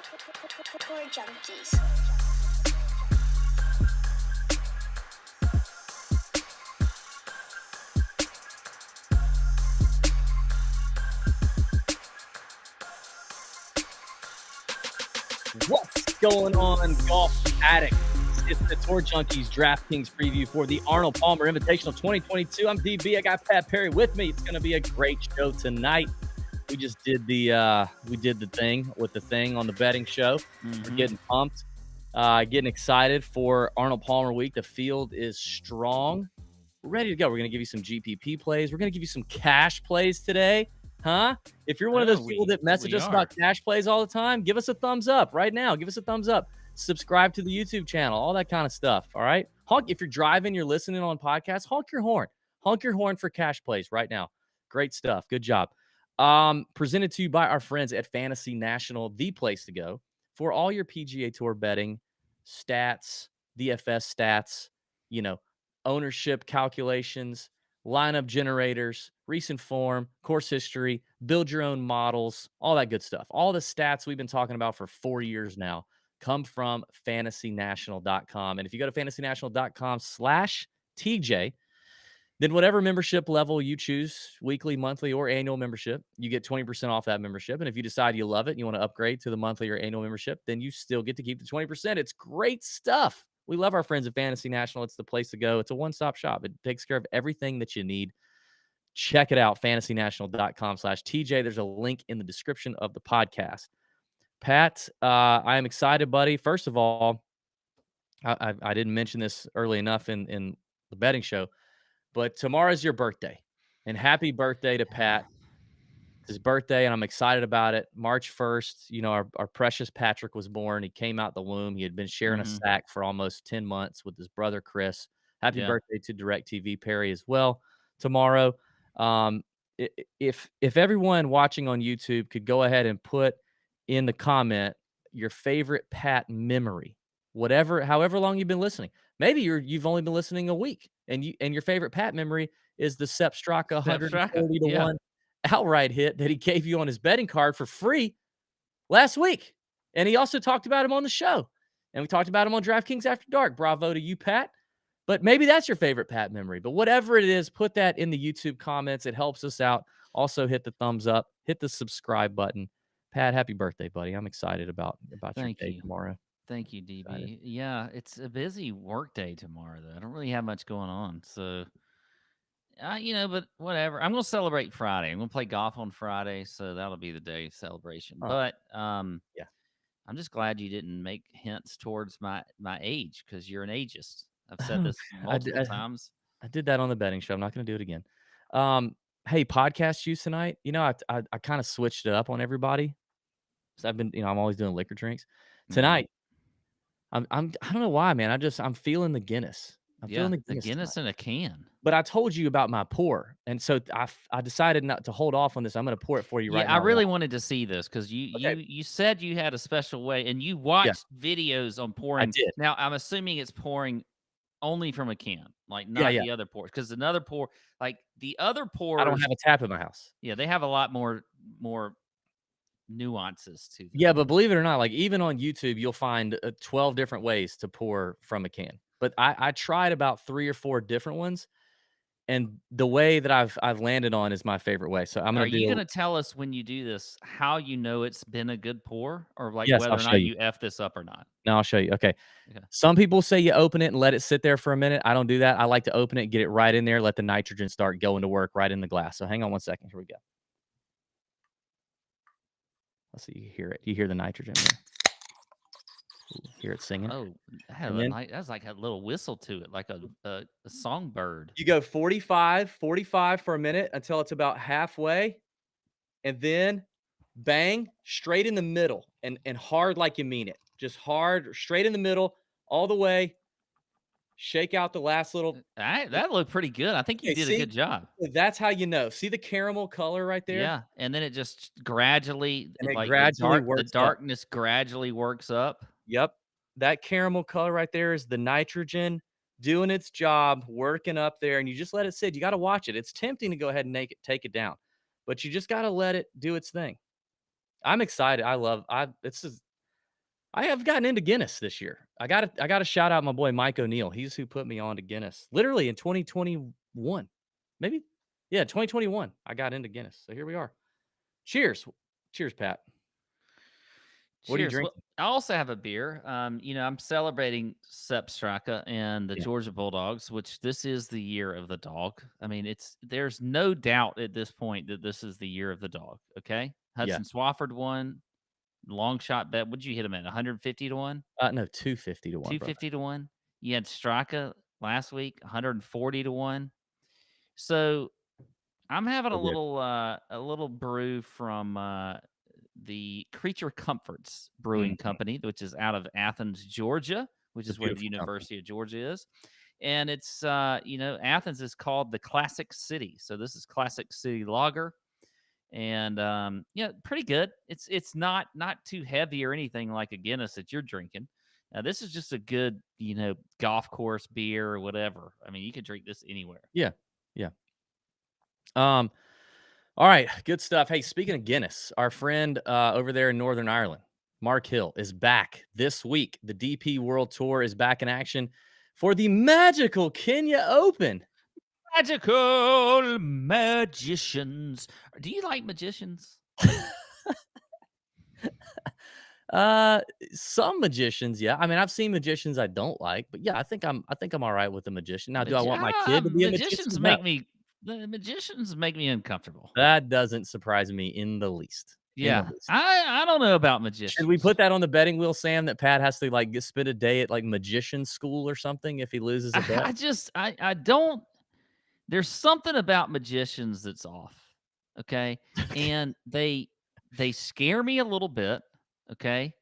Tour Junkies. What's going on, golf addicts? It's the Tour Junkies DraftKings preview for the Arnold Palmer Invitational 2022. I'm DB. I got Pat Perry with me. It's going to be a great show tonight. We just did the thing with the thing on the betting show. We're getting pumped, getting excited for Arnold Palmer week. The field is strong. We're ready to go. We're going to give you some GPP plays. We're going to give you some cash plays today. Huh? If you're one of those people that message us about cash plays all the time, give us a thumbs up right now. Give us a thumbs up. Subscribe to the YouTube channel, all that kind of stuff. All right. Honk. If you're driving, you're listening on podcasts, honk your horn. Honk your horn for cash plays right now. Great stuff. Good job. Presented to you by our friends at Fantasy National, the place to go for all your PGA Tour betting, stats, DFS stats, ownership calculations, lineup generators, recent form, course history, build your own models, all that good stuff. All the stats we've been talking about for 4 years now come from fantasynational.com. And if you go to fantasynational.com/TJ, then whatever membership level you choose, weekly, monthly, or annual membership, you get 20% off that membership. And if you decide you love it and you want to upgrade to the monthly or annual membership, then you still get to keep the 20%. It's great stuff. We love our friends at Fantasy National. It's the place to go. It's a one-stop shop. It takes care of everything that you need. Check it out, fantasynational.com/TJ. There's a link in the description of the podcast. Pat, I am excited, buddy. First of all, I didn't mention this early enough in the betting show, but tomorrow's your birthday, and happy birthday to Pat. It's his birthday, and I'm excited about it. March 1st, our precious Patrick was born. He came out the womb. He had been sharing a sack for almost 10 months with his brother, Chris. Happy birthday to DirecTV Perry as well tomorrow. If everyone watching on YouTube could go ahead and put in the comment your favorite Pat memory, however long you've been listening. Maybe you've only been listening a week, and your favorite Pat memory is the Sepp Straka 140 to 1 outright hit that he gave you on his betting card for free last week. And he also talked about him on the show. And we talked about him on DraftKings After Dark. Bravo to you, Pat. But maybe that's your favorite Pat memory. But whatever it is, put that in the YouTube comments. It helps us out. Also, hit the thumbs up. Hit the subscribe button. Pat, happy birthday, buddy. I'm excited about your day tomorrow. Thank you, DB. Excited. Yeah, it's a busy work day tomorrow, though. I don't really have much going on. So, but whatever. I'm going to celebrate Friday. I'm going to play golf on Friday. So that'll be the day of celebration. But, yeah. I'm just glad you didn't make hints towards my age because you're an ageist. I've said this multiple times. I did that on the betting show. I'm not going to do it again. Hey, podcast use tonight. I kind of switched it up on everybody. So I've been, I'm always doing liquor drinks. Tonight, I don't know why, man. I'm feeling the Guinness. I'm feeling the Guinness in a can. But I told you about my pour, and so I decided not to hold off on this. I'm going to pour it for you right now. I really wanted to see this because you said you had a special way, and you watched videos on pouring. I did. Now I'm assuming it's pouring only from a can, like not the other pours, because another pour, like the other pours. I don't have a tap in my house. Yeah, they have a lot more nuances to them. Yeah, but believe it or not, like even on YouTube, you'll find 12 different ways to pour from a can. But I tried about 3 or 4 different ones, and the way that I've landed on is my favorite way. So Are you gonna tell us when you do this how you know it's been a good pour, or like yes, whether or not you F this up or not? No, I'll show you. Okay. Some people say you open it and let it sit there for a minute. I don't do that. I like to open it, get it right in there, let the nitrogen start going to work right in the glass. So hang on one second. Here we go. Let's see. You hear it. You hear the nitrogen there. You hear it singing. Oh, that was like a little whistle to it, like a songbird. You go 45 for a minute until it's about halfway, and then bang, straight in the middle and hard like you mean it. Just hard, straight in the middle, all the way. Shake out the last little. That looked pretty good. I think you did a good job. That's how you know. See the caramel color right there? Yeah, and then it just gradually, the darkness gradually works up. Yep. That caramel color right there is the nitrogen doing its job, working up there, and you just let it sit. You got to watch it. It's tempting to go ahead and take it down, but you just got to let it do its thing. I'm excited. I have gotten into Guinness this year. I got to shout out my boy Mike O'Neill. He's who put me on to Guinness. Literally in 2021. Maybe. Yeah, 2021. I got into Guinness. So here we are. Cheers. Cheers, Pat. What are you Cheers. Well, drinking? I also have a beer. I'm celebrating Sepp Straka and the Yeah. Georgia Bulldogs, which this is the year of the dog. I mean, there's no doubt at this point that this is the year of the dog. Okay. Yeah. Hudson Swafford won. Long shot bet. What'd you hit him at? 150 to 1? No, 250 to 1, brother. 250 to 1. You had Straka last week, 140 to 1. So I'm having So good. a little brew from the Creature Comforts Brewing Mhm. Company, which is out of Athens, Georgia, which It's a is where the beautiful company. University of Georgia is. And it's Athens is called the Classic City. So this is Classic City Lager. And pretty good. It's not too heavy or anything like a Guinness that you're drinking. This is just a good, golf course beer or whatever. I mean, you can drink this anywhere. Yeah. Yeah. Um, all right, good stuff. Hey, speaking of Guinness, our friend over there in Northern Ireland, Mark Hill, is back this week. The DP World Tour is back in action for the magical Kenya Open. Magical magicians. Do you like magicians? Some magicians, yeah. I mean, I've seen magicians I don't like, but yeah, I think I'm all right with a magician. Now, do I want my kid to be a magician? No, The magicians make me uncomfortable. that doesn't surprise me in the least. In the Yeah, least. I don't know about Should we magicians. put that on the betting wheel, Sam, that Pat has to like spend a day at like magician school or something if he loses a bet? I don't. There's something about magicians that's off. Okay, and they scare me a little bit. Okay,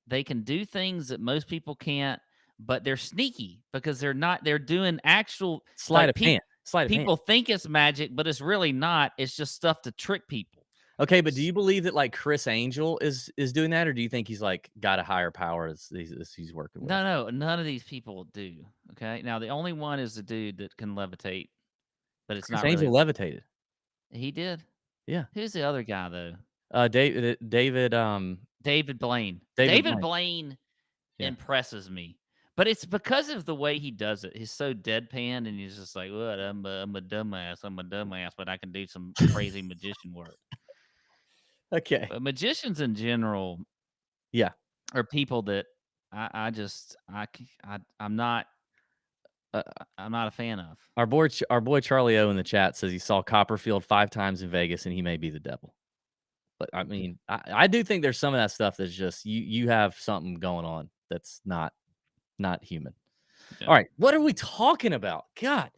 they can do things that most people can't, but they're sneaky because they're doing actual Sleight like of hand. Sleight of hand. people think it's magic, but it's really not. It's just stuff to trick people. Okay, but do you believe that like Chris Angel is doing that, or do you think he's like got a higher power as he's working with? No, none of these people do. Okay. Now the only one is the dude that can levitate, but it's Chris not really. Angel levitated. He did. Yeah. Who's the other guy though? David Blaine. David David Blaine. Blaine Yeah. impresses me, but it's because of the way he does it. He's so deadpan, and he's just like, "What? I'm a dumbass. I'm a dumbass, but I can do some crazy magician work." Okay. But magicians in general Yeah. are people that I'm not I'm not a fan of. Our boy Charlie O in the chat says he saw Copperfield 5 times in Vegas and he may be the devil. But I mean, I do think there's some of that stuff that's just you have something going on that's not human. Yeah. All right, what are we talking about? God,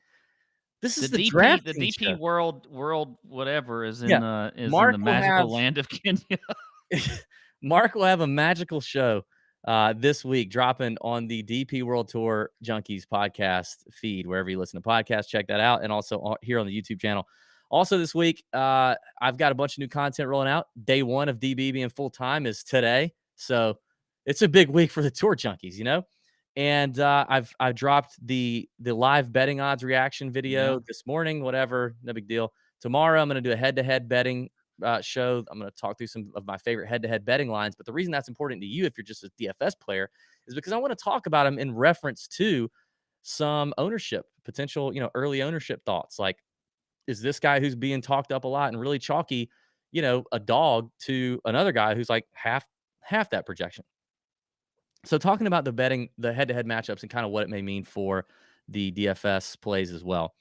this is the The DraftKings DP show. world whatever is in Yeah, is in Mark the will have magical land of Kenya. Mark will have a magical show this week dropping on the DP World Tour Junkies podcast feed, wherever you listen to podcasts. Check that out. And also here on the YouTube channel. Also this week, I've got a bunch of new content rolling out. Day one of DB being full time is today. So it's a big week for the Tour Junkies, you know? And I've dropped the live betting odds reaction video this morning, whatever, no big deal. Tomorrow, I'm going to do a head-to-head betting show. I'm going to talk through some of my favorite head-to-head betting lines. But the reason that's important to you, if you're just a DFS player, is because I want to talk about them in reference to some ownership potential, early ownership thoughts. Like, is this guy who's being talked up a lot and really chalky, a dog to another guy who's like half that projection? So talking about the head-to-head matchups and kind of what it may mean for the DFS plays as well.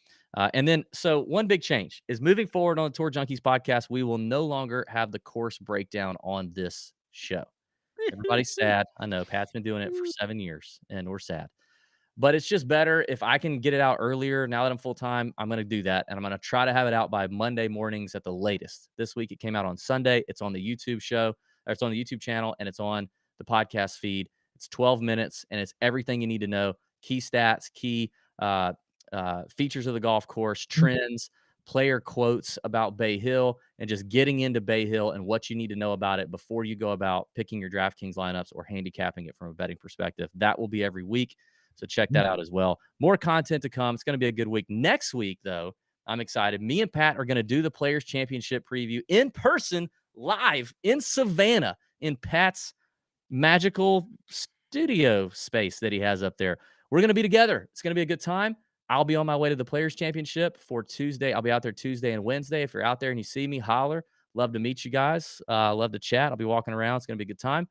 So one big change is moving forward on the Tour Junkies podcast. We will no longer have the course breakdown on this show. Everybody's sad. I know Pat's been doing it for 7 years and we're sad, but it's just better if I can get it out earlier. Now that I'm full time, I'm going to do that. And I'm going to try to have it out by Monday mornings at the latest. This week, it came out on Sunday. It's on the YouTube show, or it's on the YouTube channel, and it's on the podcast feed. It's 12 minutes, and it's everything you need to know. Key stats, key features of the golf course, trends, player quotes about Bay Hill, and just getting into Bay Hill and what you need to know about it before you go about picking your DraftKings lineups or handicapping it from a betting perspective. That will be every week. So check that out as well. More content to come. It's going to be a good week. Next week, though, I'm excited. Me and Pat are going to do the Players Championship preview in person, live in Savannah, in Pat's magical studio space that he has up there. We're going to be together. It's going to be a good time. I'll be on my way to the Players Championship for Tuesday. I'll be out there Tuesday and Wednesday. If you're out there and you see me, holler. Love to meet you guys. Love to chat. I'll be walking around. It's going to be a good time.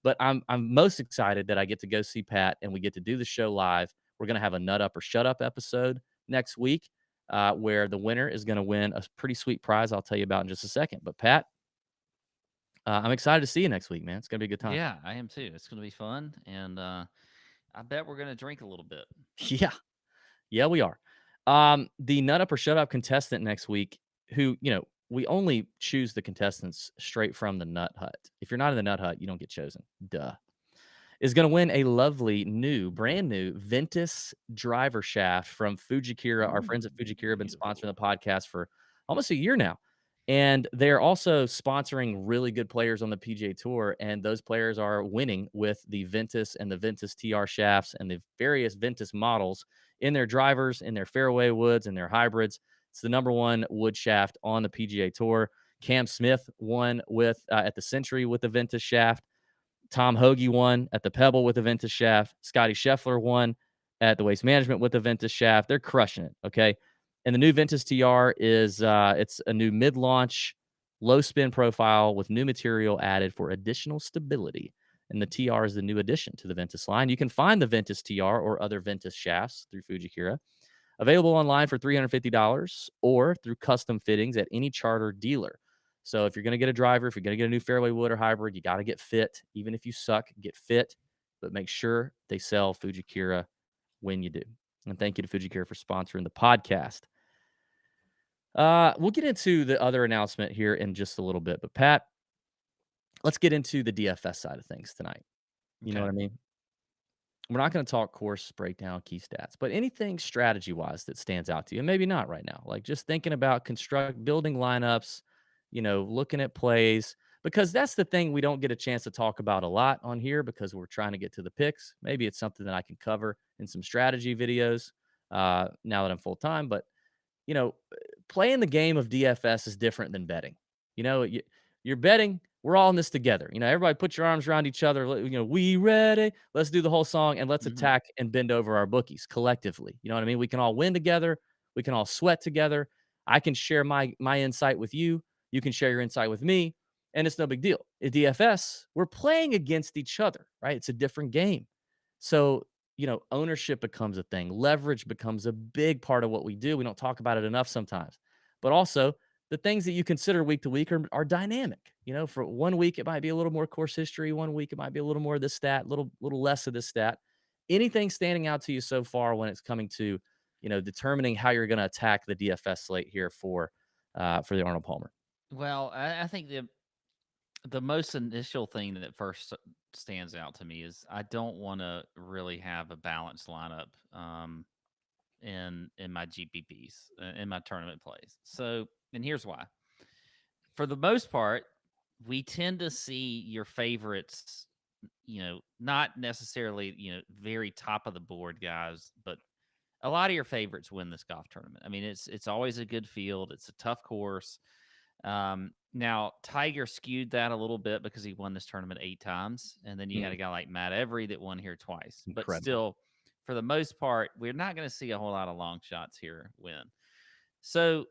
But I'm most excited that I get to go see Pat and we get to do the show live. We're going to have a Nut Up or Shut Up episode next week, where the winner is going to win a pretty sweet prize I'll tell you about in just a second. But Pat, I'm excited to see you next week, man. It's going to be a good time. Yeah, I am too. It's going to be fun, and I bet we're going to drink a little bit. Yeah. Yeah, we are. The Nut Up or Shut Up contestant next week, who, we only choose the contestants straight from the Nut Hut. If you're not in the Nut Hut, you don't get chosen. Duh. Is going to win a lovely brand new Ventus driver shaft from Fujikura. Our friends at Fujikura have been sponsoring the podcast for almost a year now. And they're also sponsoring really good players on the PGA Tour. And those players are winning with the Ventus and the Ventus TR shafts and the various Ventus models in their drivers, in their fairway woods, and their hybrids. It's the #1 wood shaft on the PGA Tour. Cam Smith won with at the Century with the Ventus shaft. Tom Hoagie won at the Pebble with the Ventus shaft. Scotty Scheffler won at the Waste Management with the Ventus shaft. They're crushing it. Okay. And the new Ventus TR is it's a new mid-launch, low spin profile with new material added for additional stability. And the TR is the new addition to the Ventus line. You can find the Ventus TR or other Ventus shafts through Fujikura. Available online for $350 or through custom fittings at any charter dealer. So if you're going to get a driver, if you're going to get a new fairway wood or hybrid, you got to get fit. Even if you suck, get fit, but make sure they sell Fujikura when you do. And thank you to Fujikura for sponsoring the podcast. We'll get into the other announcement here in just a little bit, but Pat, let's get into the DFS side of things tonight. You know what I mean? We're not going to talk course breakdown, key stats, but anything strategy wise that stands out to you, and maybe not right now, like just thinking about building lineups, looking at plays, because that's the thing we don't get a chance to talk about a lot on here because we're trying to get to the picks. Maybe it's something that I can cover in some strategy videos now that I'm full time, but you know, playing the game of DFS is different than betting. You're betting. We're all in this together. Everybody put your arms around each other. We ready. Let's do the whole song and let's attack and bend over our bookies collectively. You know what I mean? We can all win together. We can all sweat together. I can share my insight with you. You can share your insight with me, and it's no big deal. At DFS, we're playing against each other, right? It's a different game. So ownership becomes a thing. Leverage becomes a big part of what we do. We don't talk about it enough sometimes. But also, the things that you consider week to week are dynamic. For 1 week, it might be a little more course history. 1 week, it might be a little more of this stat, little less of this stat. Anything standing out to you so far when it's coming to, determining how you're going to attack the DFS slate here for the Arnold Palmer? Well, I think the most initial thing that first stands out to me is I don't want to really have a balanced lineup in my GPPs in my tournament plays. So, and here's why. For the most part, we tend to see your favorites, not necessarily, very top of the board guys, but a lot of your favorites win this golf tournament. I mean, it's always a good field. It's a tough course. Now Tiger skewed that a little bit because he won this tournament 8 times, and then you had a guy like Matt Every that won here twice. Incredible. But still, for the most part, we're not going to see a whole lot of long shots here win. So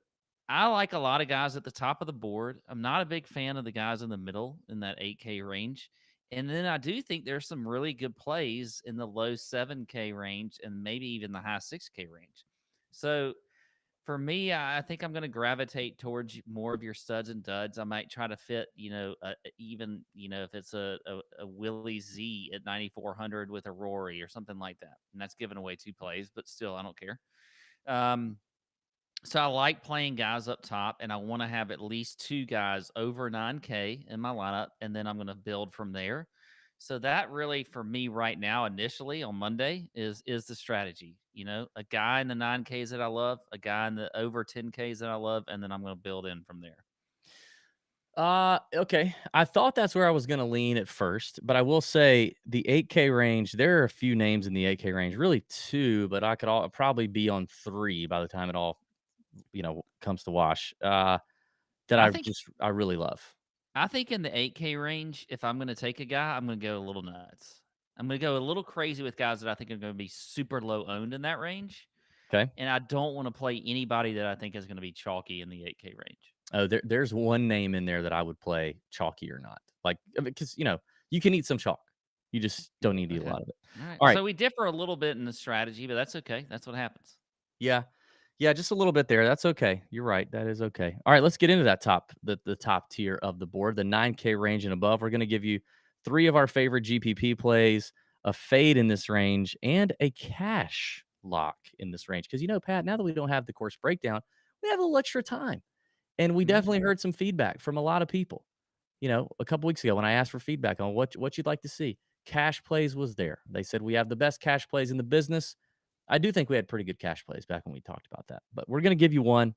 I like a lot of guys at the top of the board. I'm not a big fan of the guys in the middle in that 8K range. And then I do think there's some really good plays in the low 7K range and maybe even the high 6K range. So for me, I think I'm going to gravitate towards more of your studs and duds. I might try to fit, even, if it's a Willie Z at 9,400 with a Rory or something like that. And that's giving away 2 plays, but still, I don't care. So I like playing guys up top, and I want to have at least 2 guys over 9K in my lineup, and then I'm going to build from there. So that really, for me right now, initially on Monday, is the strategy. A guy in the 9Ks that I love, a guy in the over 10Ks that I love, and then I'm going to build in from there. Okay. I thought that's where I was going to lean at first, but I will say the 8K range, there are a few names in the 8K range, really 2, but I could probably be on 3 by the time it all, comes to wash, that I really love. I think in the 8K range, if I'm going to take a guy, I'm going to go a little nuts. I'm going to go a little crazy with guys that I think are going to be super low owned in that range. Okay. And I don't want to play anybody that I think is going to be chalky in the 8K range. Oh, there's one name in there that I would play chalky or not. Like, because, you can eat some chalk. You just don't need to eat a Okay. lot of it. All right. All right. So we differ a little bit in the strategy, but that's okay. That's what happens. Yeah. Yeah, just a little bit there. That's okay. You're right. That is okay. All right, let's get into that the top tier of the board, the 9K range and above. We're going to give you 3 of our favorite GPP plays, a fade in this range, and a cash lock in this range. Because, Pat, now that we don't have the course breakdown, we have a little extra time. And we definitely heard some feedback from a lot of people. A couple weeks ago when I asked for feedback on what you'd like to see, cash plays was there. They said we have the best cash plays in the business. I do think we had pretty good cash plays back when we talked about that. But we're going to give you one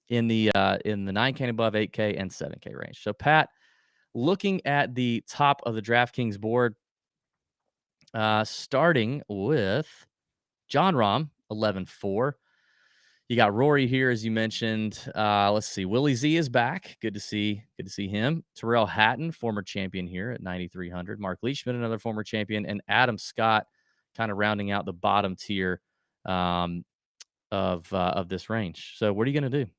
in the 9K and above, 8K and 7K range. So Pat, looking at the top of the DraftKings board, starting with John Rahm, 11-4. You got Rory here, as you mentioned. Let's see. Willie Z is back. Good to see him. Terrell Hatton, former champion here at 9,300. Mark Leishman, another former champion, and Adam Scott, kind of rounding out the bottom tier of this range. So, what are you going to do?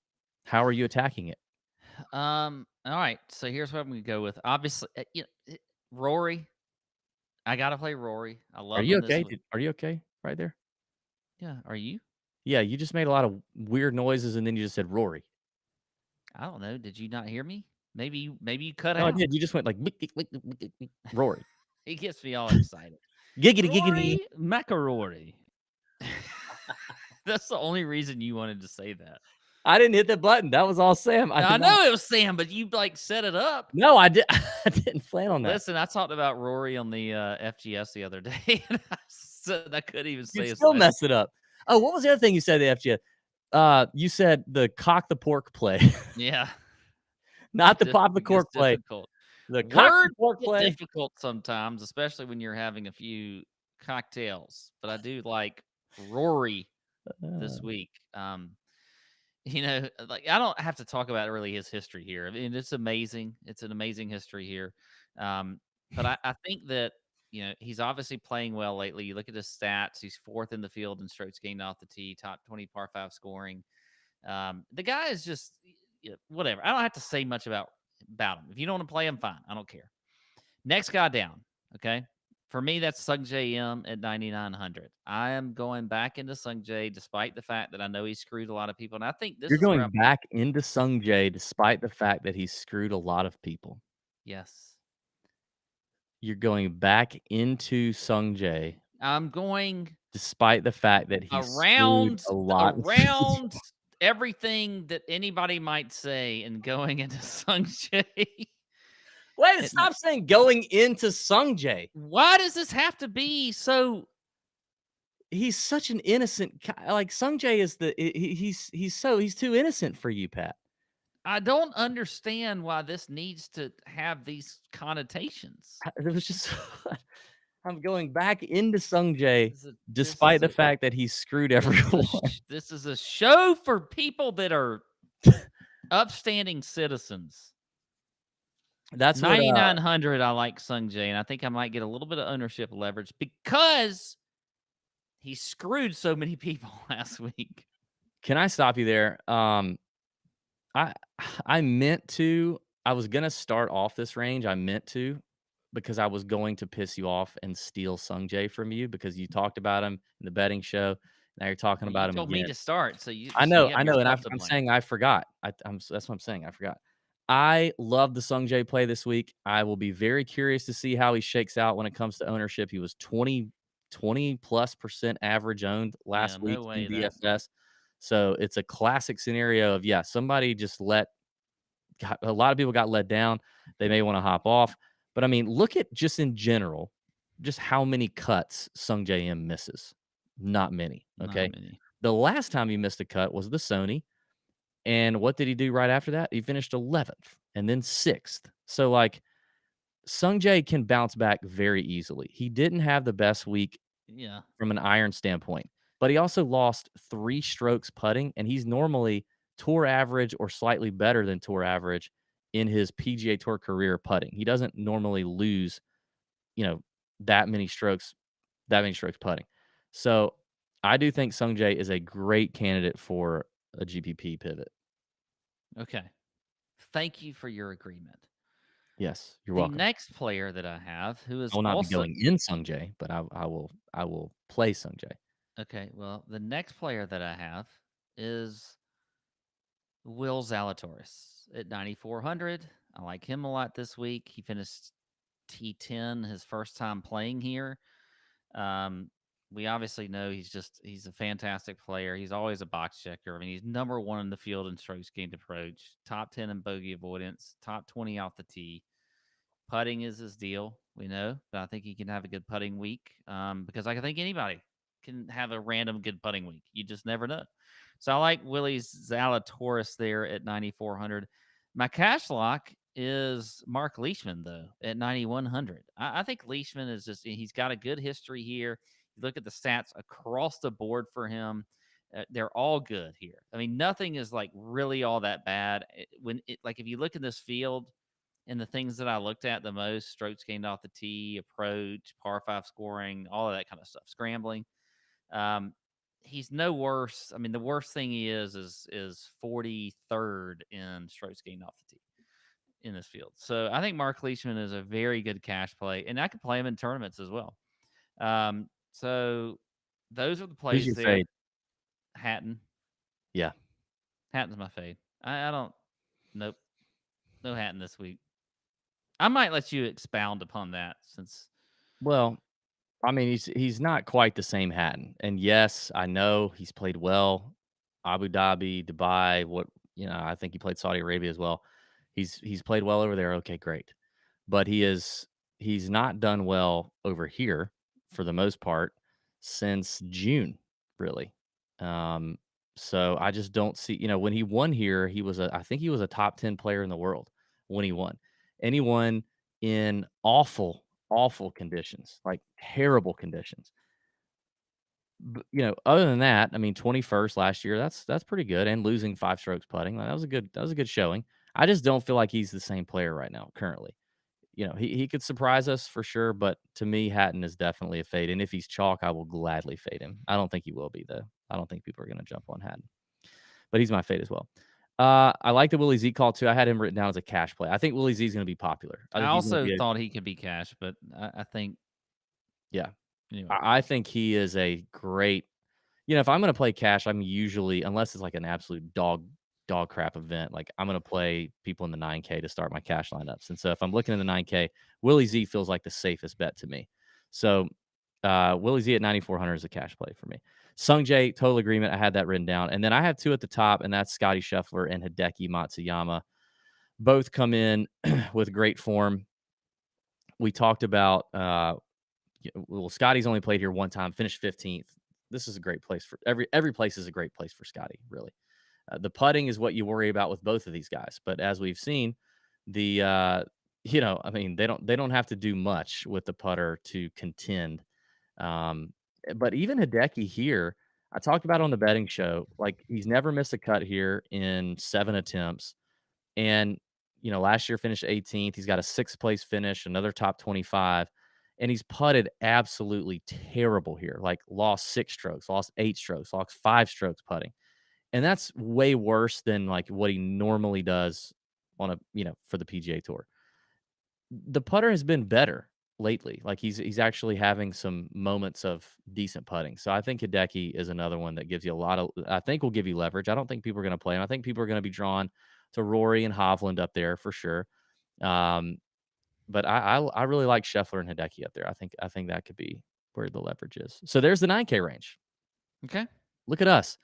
How are you attacking it? All right. So here's what I'm going to go with. Obviously, Rory. I got to play Rory. I Are love you him this okay? week. Are you okay right there? Yeah. Are you? Yeah, you just made a lot of weird noises, and then you just said Rory. I don't know. Did you not hear me? Maybe you cut No, I out. did. You just went like Rory. He gets me all excited. Giggity giggity. Rory McIlroy. That's the only reason you wanted to say that. I didn't hit the button. That was all Sam. I know it was Sam, but you set it up. No, I did. I didn't plan on that. Listen, I talked about Rory on the FGS the other day, and I said I couldn't even say You his still name. mess it up. Oh, what was the other thing you said at the FGS? You said the cock the pork play. Yeah. Not the pop the cork play. Difficult. The cock the pork Get play. difficult sometimes, especially when you're having a few cocktails. But I do like Rory this week. Like I don't have to talk about really his history here. I mean, it's amazing. It's an amazing history here. But I think that he's obviously playing well lately. You look at his stats; he's 4th in the field in strokes gained off the tee, top 20 par 5 scoring. The guy is just whatever. I don't have to say much about him. If you don't want to play him, fine. I don't care. Next guy down. Okay. For me, that's Sungjae M at 9,900. I am going back into Sungjae despite the fact that I know he screwed a lot of people. And I think this You're is where going back into Sungjae despite the fact that he screwed a lot of people. Yes. You're going back into Sungjae I'm going despite the fact that he screwed a lot. around everything that anybody might say and going into Sungjae. Wait, stop saying going into Sungjae. Why does this have to be so? He's such an innocent like Sungjae is he's too innocent for you, Pat. I don't understand why this needs to have these connotations. It was just I'm going back into Sungjae This despite is the fact that he screwed everyone. This is a show for people that are upstanding citizens. That's what 9,900. I like Sungjae, and I think I might get a little bit of ownership leverage because he screwed so many people last week. Can I stop you there? I meant to. I was gonna start off this range. I meant to because I was going to piss you off and steal Sungjae from you because you talked about him in the betting show. Now you're talking about him told again. me to start, so you. I so know, you have and yourself to I'm blame. saying I forgot. That's what I'm saying. I forgot. I love the Sungjae play this week. I will be very curious to see how he shakes out when it comes to ownership. He was 20+% average owned last week in DFS. So it's a classic scenario of somebody just a lot of people got let down. They may want to hop off. But I mean, look at just in general, just how many cuts Sungjae M misses. Not many. Okay. Not many. The last time he missed a cut was the Sony. And what did he do right after that? He finished 11th and then 6th. So, like, Sungjae can bounce back very easily. He didn't have the best week from an iron standpoint, but he also lost 3 strokes putting, and he's normally tour average or slightly better than tour average in his PGA Tour career putting. He doesn't normally lose, that many strokes putting. So I do think Sungjae is a great candidate for a GPP pivot. Okay. Thank you for your agreement. Yes, you're The welcome. next player that I have, who I is will not be also going in Sungjae, but I will play Sungjae. okay. Well, the next player that I have is Will Zalatoris at 9,400. I like him a lot this week. He finished T10 his first time playing here. Um, we obviously know he's a fantastic player. He's always a box checker. I mean, he's number one in the field in strokes gained approach, top 10 in bogey avoidance, top 20 off the tee. Putting is his deal, we know, but I think he can have a good putting week because I think anybody can have a random good putting week. You just never know. So I like Willie Zalatoris there at 9,400. My cash lock is Mark Leishman, though, at 9,100. I think Leishman is he's got a good history here. You look at the stats across the board for him. They're all good here. I mean, nothing is like really all that bad. If you look at this field, and the things that I looked at the most, strokes gained off the tee, approach, par 5 scoring, all of that kind of stuff, scrambling. He's no worse. I mean, the worst thing he is 43rd in strokes gained off the tee in this field. So I think Mark Leishman is a very good cash play, and I could play him in tournaments as well. So those are the Who's plays your there. fade? Hatton. Yeah. Hatton's my fade. I don't. Nope. No Hatton this week. I might let you expound upon that since. Well, I mean, he's not quite the same Hatton. And yes, I know he's played well. Abu Dhabi, Dubai, I think he played Saudi Arabia as well. He's played well over there. Okay, great. But he's not done well over here for the most part since June, really. Um, so I just don't see, when he won here, I think he was a top 10 player in the world when he won. And he won in awful, awful conditions, like terrible conditions. But, other than that, I mean, 21st last year, that's pretty good. And losing 5 strokes putting, like, that was a good showing. I just don't feel like he's the same player right now currently. He could surprise us for sure, but to me, Hatton is definitely a fade. And if he's chalk, I will gladly fade him. I don't think he will be, though. I don't think people are going to jump on Hatton, but he's my fade as well. I like the Willie Z call too. I had him written down as a cash play. I think Willie Z is going to be popular. I I think he's going to also be thought he could be cash, but I think yeah. anyway. I think he is a great. If I'm going to play cash, I'm usually, unless it's like an absolute dog crap event, like I'm going to play people in the 9K to start my cash lineups. And so if I'm looking at the 9K, Willie Z feels like the safest bet to me. So Willie Z at 9,400 is a cash play for me. Sung Jae, total agreement. I had that written down. And then I have 2 at the top, and that's Scotty Scheffler and Hideki Matsuyama. Both come in with great form. We talked about, Scotty's only played here one time, finished 15th. This is a great place for every place is a great place for Scotty, really. The putting is what you worry about with both of these guys, but as we've seen, I mean, they don't have to do much with the putter to contend. But even Hideki here, I talked about on the betting show, like he's never missed a cut here in 7 attempts, and last year finished 18th. He's got a 6th place finish, another top 25. And he's putted absolutely terrible here. Like lost 6 strokes, lost 8 strokes, lost 5 strokes putting. And that's way worse than like what he normally does for the PGA Tour. The putter has been better lately. Like he's actually having some moments of decent putting. So I think Hideki is another one that gives you I think will give you leverage. I don't think people are going to play him. I think people are going to be drawn to Rory and Hovland up there for sure. But I really like Scheffler and Hideki up there. I think that could be where the leverage is. So there's the 9K range. Okay. Look at us.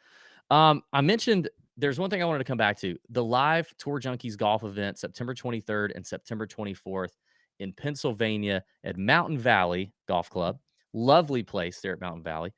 I mentioned there's one thing I wanted to come back to. The live Tour Junkies golf event, September 23rd and September 24th in Pennsylvania at Mountain Valley Golf Club. Lovely place there at Mountain Valley.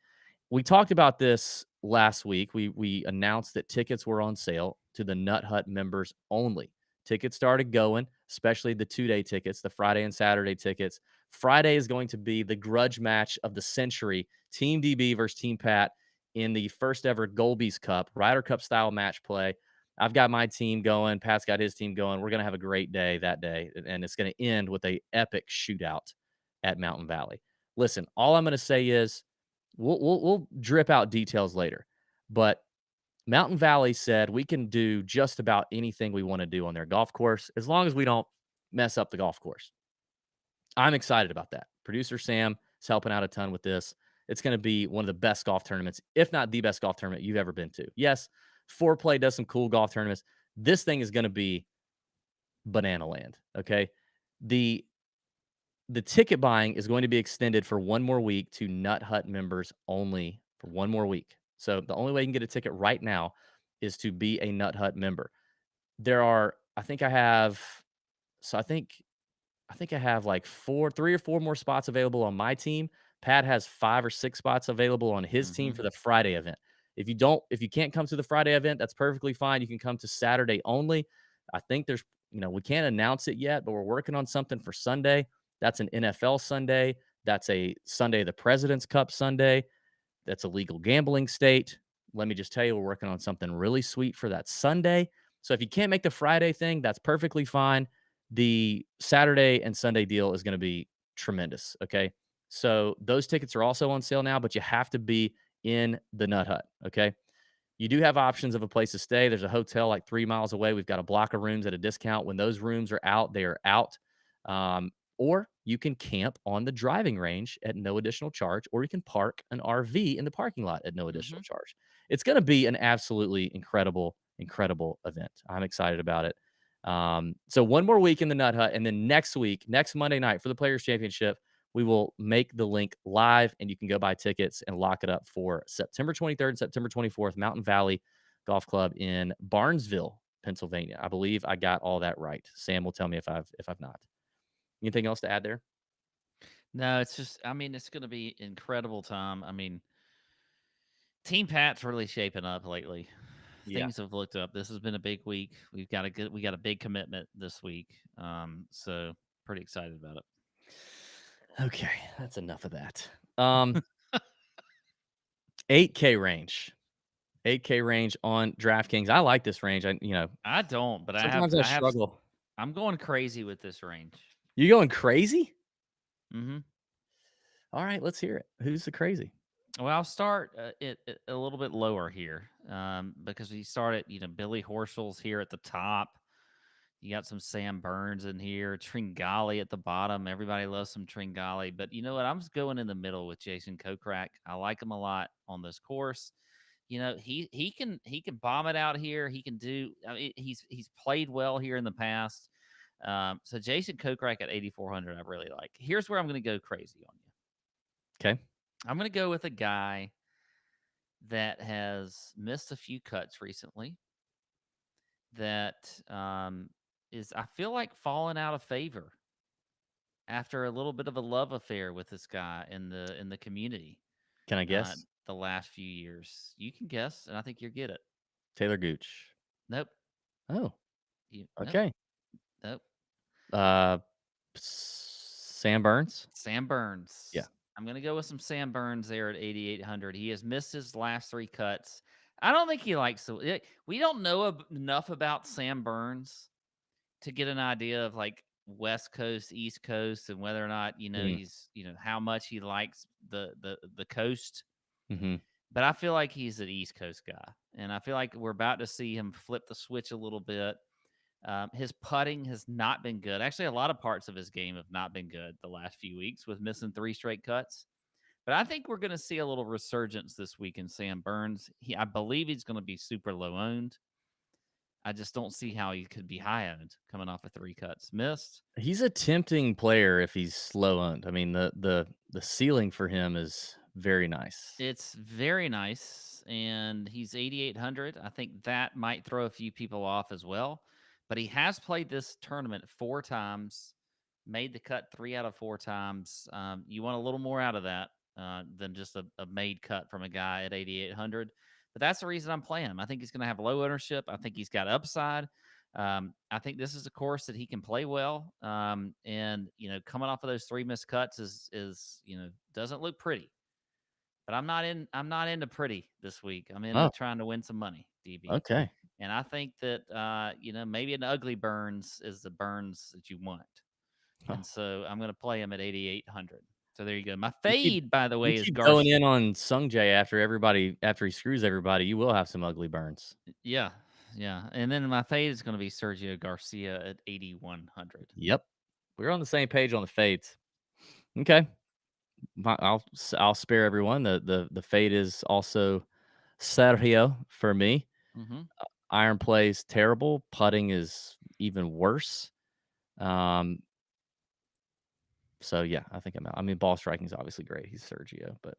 We talked about this last week. We announced that tickets were on sale to the Nut Hut members only. Tickets started going, especially the 2-day tickets, the Friday and Saturday tickets. Friday is going to be the grudge match of the century, Team DB versus Team Pat in the first ever Golby's Cup, Ryder Cup style match play. I've got my team going. Pat's got his team going. We're going to have a great day that day, and it's going to end with a epic shootout at Mountain Valley. Listen, all I'm going to say is we'll drip out details later, but Mountain Valley said we can do just about anything we want to do on their golf course as long as we don't mess up the golf course. I'm excited about that. Producer Sam is helping out a ton with this. It's going to be one of the best golf tournaments, if not the best golf tournament you've ever been to. Yes, Foreplay does some cool golf tournaments. This thing is going to be banana land. Okay. The the ticket buying is going to be extended for one more week to Nut Hut members only for one more week. So the only way you can get a ticket right now is to be a Nut Hut member. There are, I think I have, so I think I have like 3 or 4 more spots available on my team. Pat has 5 or 6 spots available on his team Mm-hmm. for the Friday event. If you can't come to the Friday event, that's perfectly fine. You can come to Saturday only. I think we can't announce it yet, but we're working on something for Sunday. That's an NFL Sunday. That's a Sunday, the President's Cup Sunday. That's a legal gambling state. Let me just tell you, we're working on something really sweet for that Sunday. So if you can't make the Friday thing, that's perfectly fine. The Saturday and Sunday deal is going to be tremendous. Okay. So those tickets are also on sale now, but you have to be in the Nut Hut. Okay. You do have options of a place to stay. There's a hotel like 3 miles away. We've got a block of rooms at a discount. When those rooms are out, they are out. Or you can camp on the driving range at no additional charge, or you can park an RV in the parking lot at no Mm-hmm. additional charge. It's going to be an absolutely incredible, incredible event. I'm excited about it. So one more week in the Nut Hut, and then next week, next Monday night for the Players Championship, we will make the link live, and you can go buy tickets and lock it up for September 23rd and September 24th, Mountain Valley Golf Club in Barnesville, Pennsylvania. I believe I got all that right. Sam will tell me if I've not. Anything else to add there? No, it's just, I mean, it's going to be incredible time. I mean, Team Pat's really shaping up lately. Yeah. Things have looked up. This has been a big week. We got a big commitment this week. So pretty excited about it. Okay, that's enough of that. 8K range. 8K range on DraftKings. I like this range. I don't, but Sometimes I struggle. I'm going crazy with this range. You going crazy? Mm-hmm. All right, let's hear it. Who's the crazy? Well, I'll start it a little bit lower here, because we started, Billy Horschel's here at the top. You got some Sam Burns in here, Tringali at the bottom. Everybody loves some Tringali, but you know what? I'm just going in the middle with Jason Kokrak. I like him a lot on this course. He can bomb it out here. He can do. I mean, he's played well here in the past. So Jason Kokrak at 8,400, I really like. Here's where I'm going to go crazy on you. Okay. I'm going to go with a guy that has missed a few cuts recently. That is, I feel like, falling out of favor after a little bit of a love affair with this guy in the community Can I guess? the last few years. You can guess, and I think you'll get it. Taylor Gooch. Nope. Oh, Nope. okay. Nope. Uh, Sam Burns. Sam Burns. Yeah. I'm gonna go with some Sam Burns there at 8,800. He has missed his last 3 cuts. I don't think he likes to. We don't know enough about Sam Burns to get an idea of like West Coast, East Coast, and whether or not Mm. he's how much he likes the coast. Mm-hmm. But I feel like he's an East Coast guy, and I feel like we're about to see him flip the switch a little bit. His putting has not been good. Actually, a lot of parts of his game have not been good the last few weeks with missing 3 straight cuts. But I think we're going to see a little resurgence this week in Sam Burns. I believe he's going to be super low owned. I just don't see how he could be high owned coming off of 3 cuts missed. He's a tempting player if he's slow owned. I mean, the ceiling for him is very nice. It's very nice, and he's 8,800. I think that might throw a few people off as well. But he has played this tournament 4 times, made the cut 3 out of 4 times. You want a little more out of that than just a made cut from a guy at 8,800. But that's the reason I'm playing him. I think he's going to have low ownership. I think he's got upside. I think this is a course that he can play well. And coming off of those 3 missed cuts is doesn't look pretty. But I'm not into pretty this week. I'm into Oh, trying to win some money, DB. okay. And I think that maybe an ugly Burns is the Burns that you want. And so I'm going to play him at 8,800. So there you go. My fade, by the You way, is keep going Garcia. in on Sung Jae after he screws everybody. You will have some ugly burns. Yeah, yeah. And then my fade is going to be Sergio Garcia at 8,100. Yep, we're on the same page on the fades. Okay, I'll spare everyone. The fade is also Sergio for me. Mm-hmm. Iron play is terrible. Putting is even worse. So yeah, I think I'm out. I mean, ball striking is obviously great. He's Sergio, but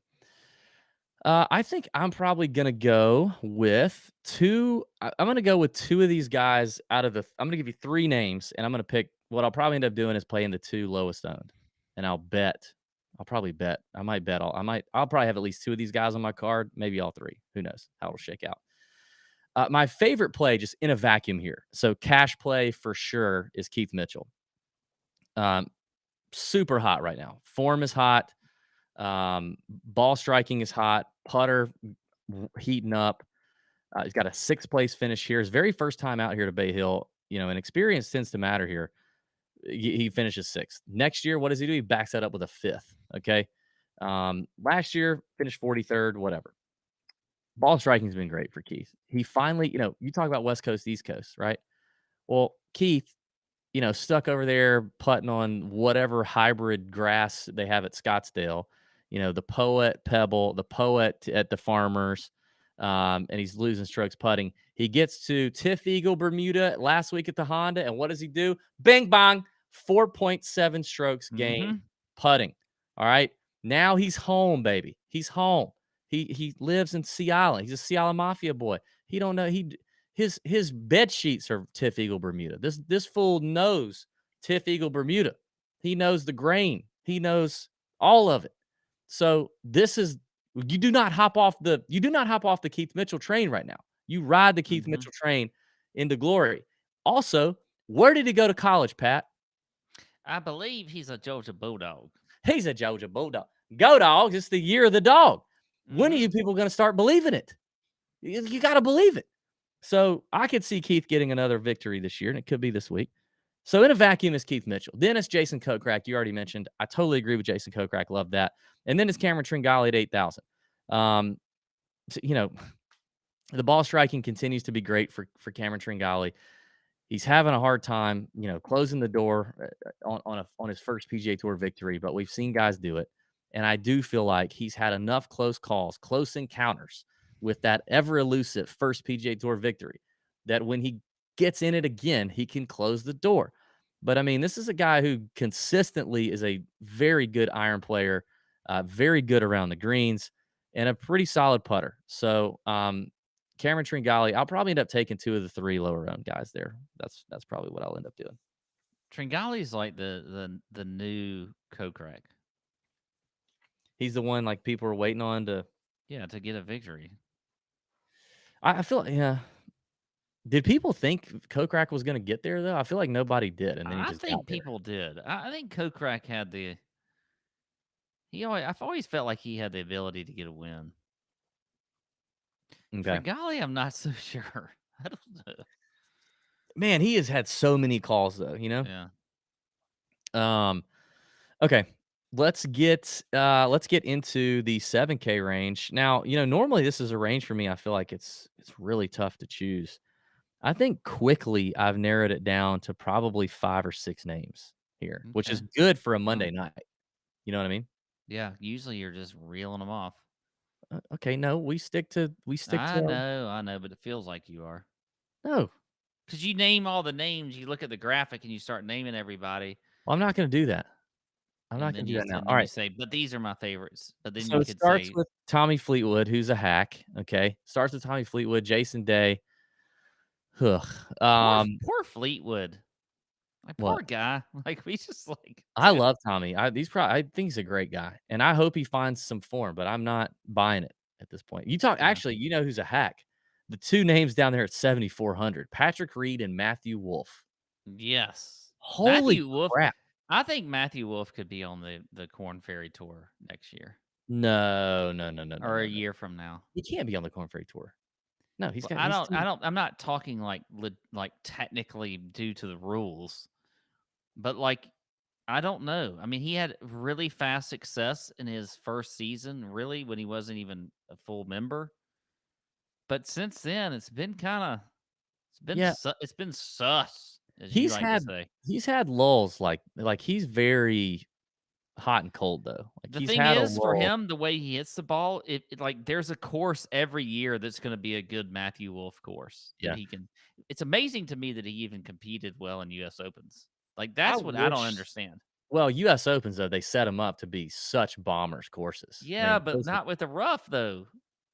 I think I'm probably gonna go with two. I'm gonna go with two of these guys out of the. I'm gonna give you three names, and I'm gonna pick. What I'll probably end up doing is playing the two lowest owned, and I'll bet. I'll probably bet. I might bet all. I'll probably have at least two of these guys on my card, maybe all three. Who knows how it'll shake out. My favorite play, just in a vacuum here. So cash play for sure is Keith Mitchell. Um, Super hot right now. Form is hot. Ball striking is hot. Putter heating up. He's got a sixth place finish here. His very first time out here to Bay Hill. And experience tends to matter here. He finishes sixth. Next year, what does he do? He backs that up with a fifth. Okay. Last year, finished 43rd, whatever. Ball striking's been great for Keith. He finally, you talk about West Coast, East Coast, right? Well, Keith, stuck over there putting on whatever hybrid grass they have at Scottsdale, the Poet Pebble, the Poet at the Farmers, and he's losing strokes putting. He gets to Tiff Eagle Bermuda last week at the Honda, and what does he do? Bing bong, 4.7 strokes gained putting. All right. Now he's home, baby. He's home. He lives in Sea Island. He's a Sea Island Mafia boy. He don't know his bed sheets are Tiff Eagle Bermuda. This fool knows Tiff Eagle Bermuda. He knows the grain. He knows all of it. So you do not hop off the Keith Mitchell train right now. You ride the Keith Mitchell train into glory. Also, where did he go to college, Pat? I believe he's a Georgia Bulldog. He's a Georgia Bulldog. Go Dogs. It's the year of the dog. When are you people going to start believing it? You got to believe it. So I could see Keith getting another victory this year, and it could be this week. So in a vacuum is Keith Mitchell. Then it's Jason Kokrak. You already mentioned. I totally agree with Jason Kokrak. Love that. And then it's Cameron Tringale at 8,000. The ball striking continues to be great for Cameron Tringale. He's having a hard time, closing the door on his first PGA Tour victory, but we've seen guys do it. And I do feel like he's had enough close calls, close encounters with that ever elusive first PGA Tour victory that when he gets in it again, he can close the door. But I mean, this is a guy who consistently is a very good iron player, very good around the greens, and a pretty solid putter. So, Cameron Tringale, I'll probably end up taking two of the three lower owned guys there. That's probably what I'll end up doing. Tringale's like the new Kokrak. He's the one like people are waiting on to get a victory. I feel Did people think Kokrak was going to get there though? I feel like nobody did, and then he I just think got there. people did. I think Kokrak had I've always felt like he had the ability to get a win. Okay. Tringale, I'm not so sure. I don't know. Man, he has had so many calls though, Yeah. Okay. Let's get into the 7K range. Now, normally this is a range for me. I feel like it's really tough to choose. I think quickly I've narrowed it down to probably 5 or 6 names here, which is good for a Monday night. You know what I mean? Yeah. Usually you're just reeling them off. Okay, no, we stick to I know, but it feels like you are. No. Because you name all the names, you look at the graphic and you start naming everybody. Well, I'm not going to do that. I'm not going to do that now. And All then you right. say, but these are my favorites. But then So you it could starts say, with Tommy Fleetwood, who's a hack. Okay, starts with Tommy Fleetwood, Jason Day. Ugh. poor Fleetwood. Like, What? poor guy. Like, we just like. I love Tommy. I think he's a great guy, and I hope he finds some form. But I'm not buying it at this point. Actually, who's a hack? The two names down there at 7,400: Patrick Reed and Matthew Wolff. Yes. Holy Matthew Wolff. crap! I think Matthew Wolff could be on the Corn Ferry Tour next year. No. Or a year from now. He can't be on the Corn Ferry Tour. No, he's got. I'm not talking like technically due to the rules, but like I don't know. I mean, he had really fast success in his first season, really, when he wasn't even a full member. But since then, Yeah, it's been sus, as you he's like to had say. he's had lulls like he's very hot and cold though. Like The he's thing had a is, for lull. him, the way he hits the ball, like there's a course every year that's going to be a good Matthew Wolf course that Yeah, he can. It's amazing to me that he even competed well in U.S. Opens. Like I that's what I don't wish. understand. Well, U.S. Opens though they set him up to be such bombers courses. I Yeah, mean, but those are not with the rough though.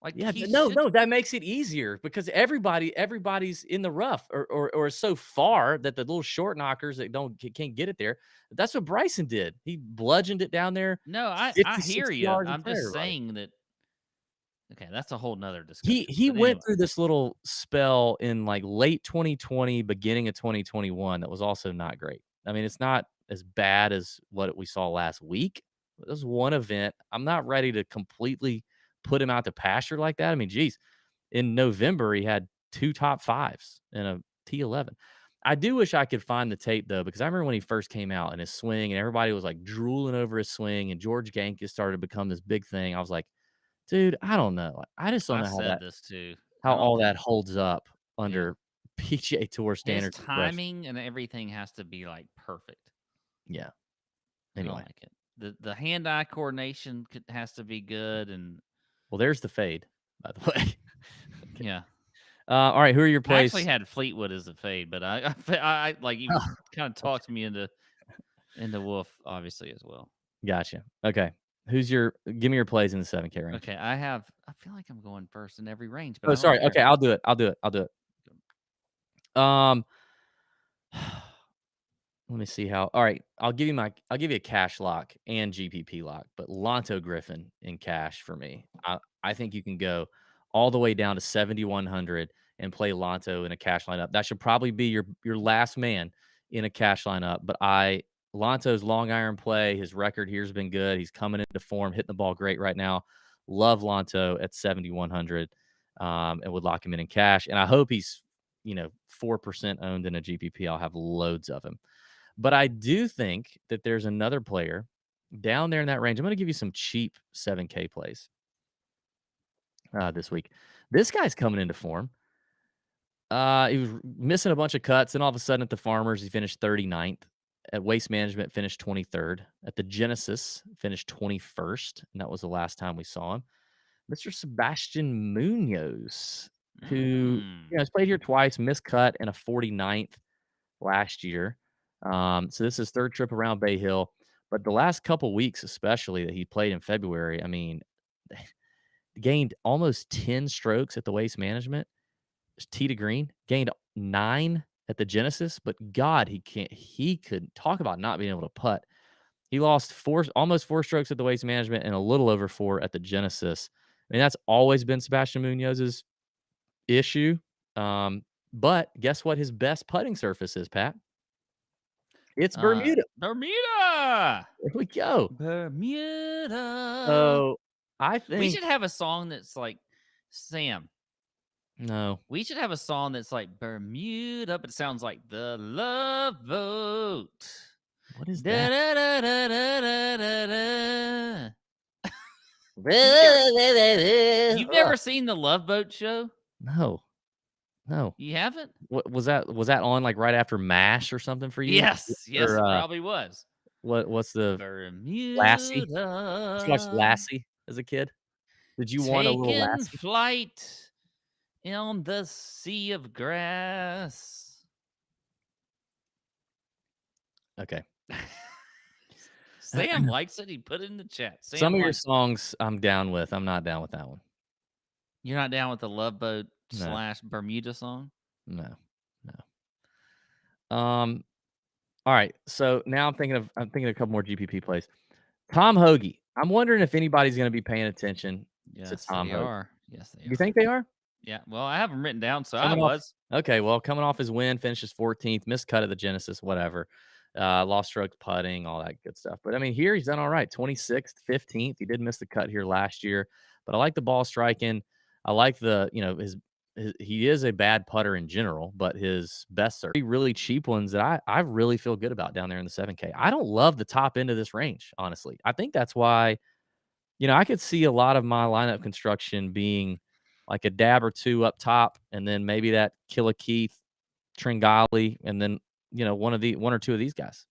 Like yeah, he no, should. no, that makes it easier because everybody's in the rough or so far that the little short knockers that can't get it there. That's what Bryson did. He bludgeoned it down there No, I 50, hear 60 you. yards in I'm front of just everybody. saying that. Okay, that's a whole nother He discussion. he But went anyway, through this little spell in, like, late 2020, beginning of 2021 that was also not great. I mean, it's not as bad as what we saw last week. It was one event. I'm not ready to completely put him out to pasture like that. I mean, geez, in November, he had 2 top 5s and a T11. I do wish I could find the tape, though, because I remember when he first came out and his swing and everybody was, like, drooling over his swing and George Gankis started to become this big thing. I was like, dude, I don't know. I just don't I know said this too. how I don't all that think. holds up Yeah, under PGA Tour his standards and pressure. timing and everything has to be like perfect. Yeah. I don't Anyway, like it. The hand-eye coordination has to be good, and well, there's the fade, by the way. Okay. yeah. All right, who are your I actually plays? had Fleetwood as a fade, but I like you Oh, kind of talked me into Wolf obviously as well. gotcha. Okay. Give me your plays in the 7K range. Okay, I feel like I'm going first in every range, but Oh, I don't sorry. care. Okay, I'll do it. Um, let me see how. All right, I'll give you a cash lock and GPP lock, but Lonto Griffin in cash for me. I think you can go all the way down to 7,100 and play Lonto in a cash lineup. That should probably be your last man in a cash lineup. But Lonto's long iron play, his record here has been good. He's coming into form, hitting the ball great right now. Love Lonto at 7,100, and would lock him in cash. And I hope he's 4% owned in a GPP. I'll have loads of him. But I do think that there's another player down there in that range. I'm going to give you some cheap 7K plays this week. This guy's coming into form. He was missing a bunch of cuts, and all of a sudden at the Farmers, he finished 39th. At Waste Management, finished 23rd. At the Genesis, finished 21st, and that was the last time we saw him. Mr. Sebastian Munoz, who Mm. has played here twice, missed cut in a 49th last year. So this is third trip around Bay Hill. But the last couple weeks, especially that he played in February, I mean, gained almost 10 strokes at the Waste Management, tee to green, gained 9 at the Genesis. But God, he could talk about not being able to putt. He lost almost 4 strokes at the Waste Management and a little over 4 at the Genesis. I mean, that's always been Sebastian Munoz's issue. But guess what his best putting surface is, Pat? It's Bermuda. Bermuda. There we go. Bermuda. So, I We think should have a song that's like Sam. no. We should have a song that's like Bermuda, but it sounds like the Love Boat. What is Da, that? da, da, da, da, da, da, da. You've Ugh, never seen the Love Boat show? no, no. You haven't? What was that on, like, right after MASH or something for you? Yes, Or, it probably was. what's the Lassie? Did you watch Bermuda, Lassie as a kid? Did you want a little taking Lassie? flight on the sea of grass. Okay. Sam likes it. He put it in the chat. Some Sam of your likes it. songs I'm down with. I'm not down with that one. You're not down with the Love Boat No, / Bermuda song? no, no. All right. So now I'm thinking of a couple more GPP plays. Tom Hoagie. I'm wondering if anybody's going to be paying attention to Yes, Tom they Hoagie. are. Yes, they You are. think they are? Yeah. Well, I have them written down, so I Coming off was. Okay, well, coming off his win, finishes 14th, missed cut at the Genesis, whatever. Lost strokes putting, all that good stuff. But I mean, here he's done all right. 26th, 15th. He did miss the cut here last year, but I like the ball striking. I like his he is a bad putter in general, but his best are really cheap ones that I really feel good about down there in the 7K. I don't love the top end of this range, honestly. I think that's why, I could see a lot of my lineup construction being like a dab or two up top, and then maybe that Killer Keith, Tringali, and then one or two of these guys.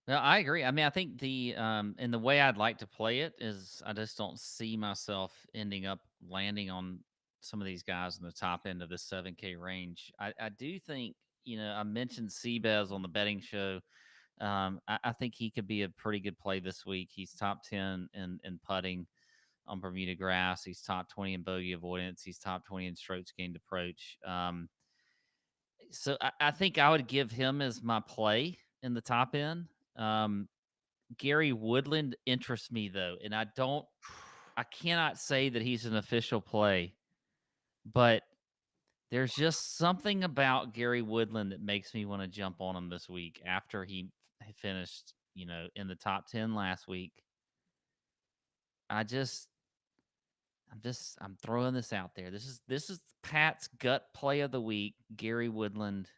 No, I agree. I mean, I think and the way I'd like to play it is I just don't see myself ending up landing on some of these guys in the top end of the 7K range. I do think, I mentioned Seabez on the betting show. I think he could be a pretty good play this week. He's top 10 in putting on Bermuda grass. He's top 20 in bogey avoidance. He's top 20 in strokes gained approach. So I think I would give him as my play in the top end. Gary Woodland interests me though, and I cannot say that he's an official play, but there's just something about Gary Woodland that makes me want to jump on him this week after he finished, in the top 10 last week. I'm throwing this out there. This is Pat's gut play of the week. Gary Woodland.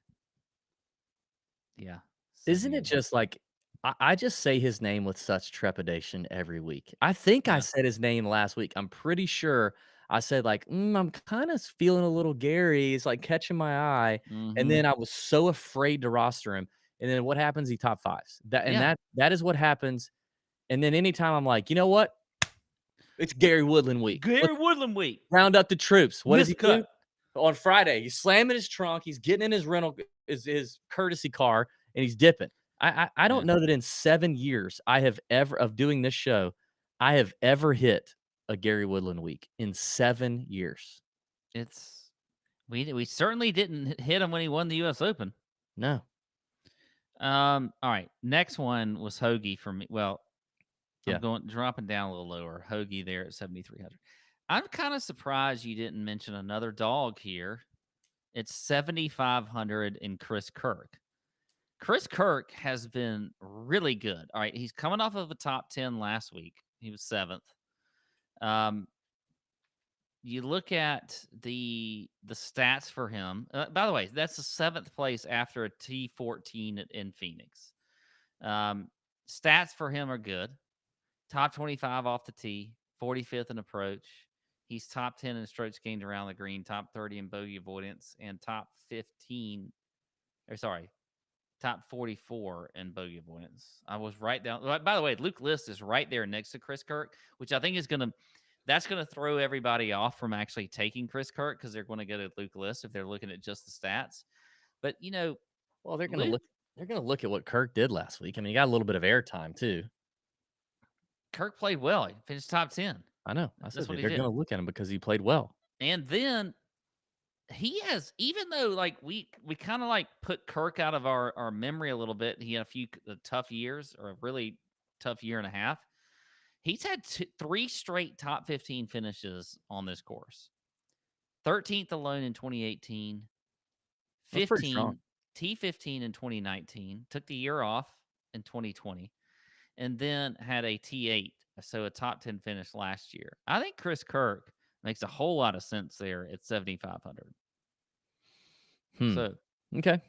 Yeah. Isn't it just like I just say his name with such trepidation every week. I think I Yeah. said his name last week. I'm pretty sure I said like, I'm kind of feeling a little Gary. It's like catching my eye. And Mm-hmm. then I was so afraid to roster him. And then what happens? He top fives. That is what happens. And then anytime I'm like, you know what? It's Gary Woodland week. Gary Woodland week. Round up the troops. What does he do? Miscut. On Friday, he's slamming his trunk. He's getting in his his courtesy car, and he's dipping. I don't know that in 7 years I have ever of doing this show, I have ever hit a Gary Woodland week in 7 years. We certainly didn't hit him when he won the U.S. Open. No. All right. Next one was Hoagie for me. Well, Yeah. I'm dropping down a little lower. Hoagie there at 7,300. I'm kind of surprised you didn't mention another dog here. It's 7,500 in Chris Kirk. Chris Kirk has been really good. All right, he's coming off of a top 10 last week. He was 7th. You look at the stats for him. By the way, that's the 7th place after a T14 in Phoenix. Stats for him are good. Top 25 off the tee, 45th in approach. He's top 10 in strokes gained around the green, top 30 in bogey avoidance, and top 44 in bogey avoidance. I was right down. By the way, Luke List is right there next to Chris Kirk, which I think is that's going to throw everybody off from actually taking Chris Kirk because they're going to go to Luke List if they're looking at just the stats. But well, they're going to look at what Kirk did last week. I mean, he got a little bit of airtime too. Kirk played well. He finished top 10. I know. I said That's what he they're did. going to look at him because he played well. And then he has, even though like we kind of like put Kirk out of our memory a little bit. He had a few tough years, or a really tough year and a half. He's had 3 straight top 15 finishes on this course. 13th alone in 2018. 15 T15 in 2019. Took the year off in 2020. And then had a T8, so a top 10 finish last year. I think Chris Kirk makes a whole lot of sense there at 7,500. So okay.